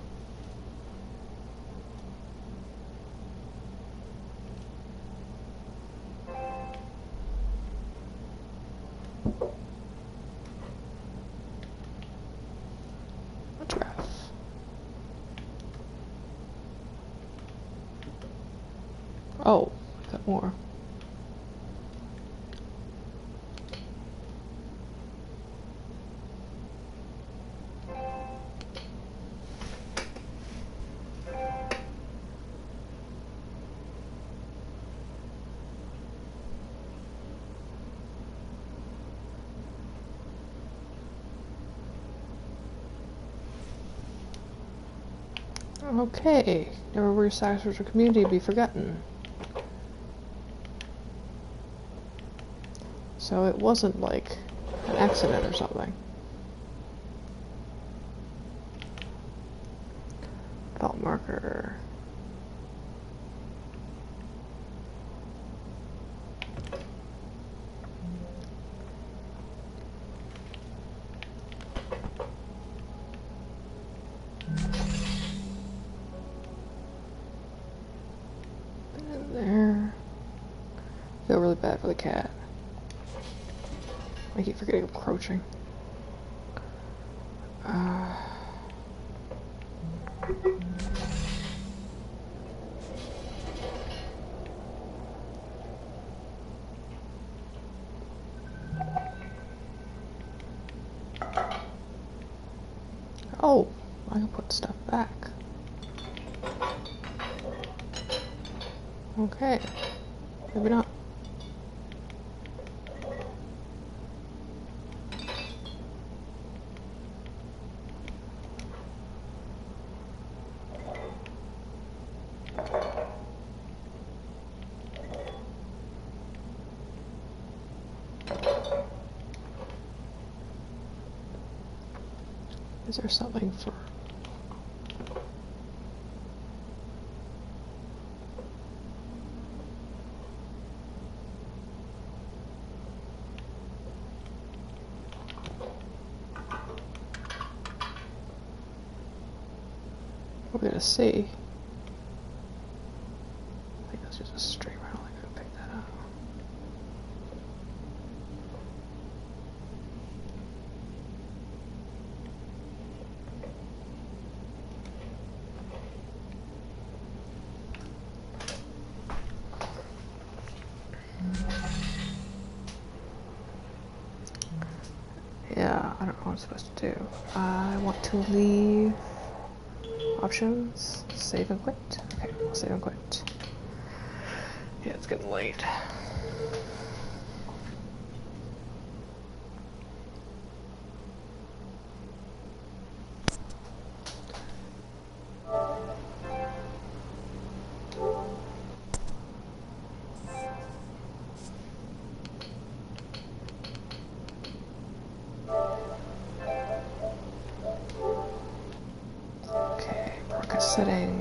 Oh, got more. Okay, never were sacrificed for community be forgotten. So it wasn't like an accident or something. Fault marker. There. Feel really bad for the cat. I keep forgetting I'm crouching. Oh, I can put stuff back. Okay, maybe not. Is there something for... We're gonna see. I think that's just a stream. I don't think I can pick that up. Yeah, I don't know what I'm supposed to do. I want to leave options, save and quit. Okay, I'll save and quit. Yeah, it's getting late. Okay, broadcast settings.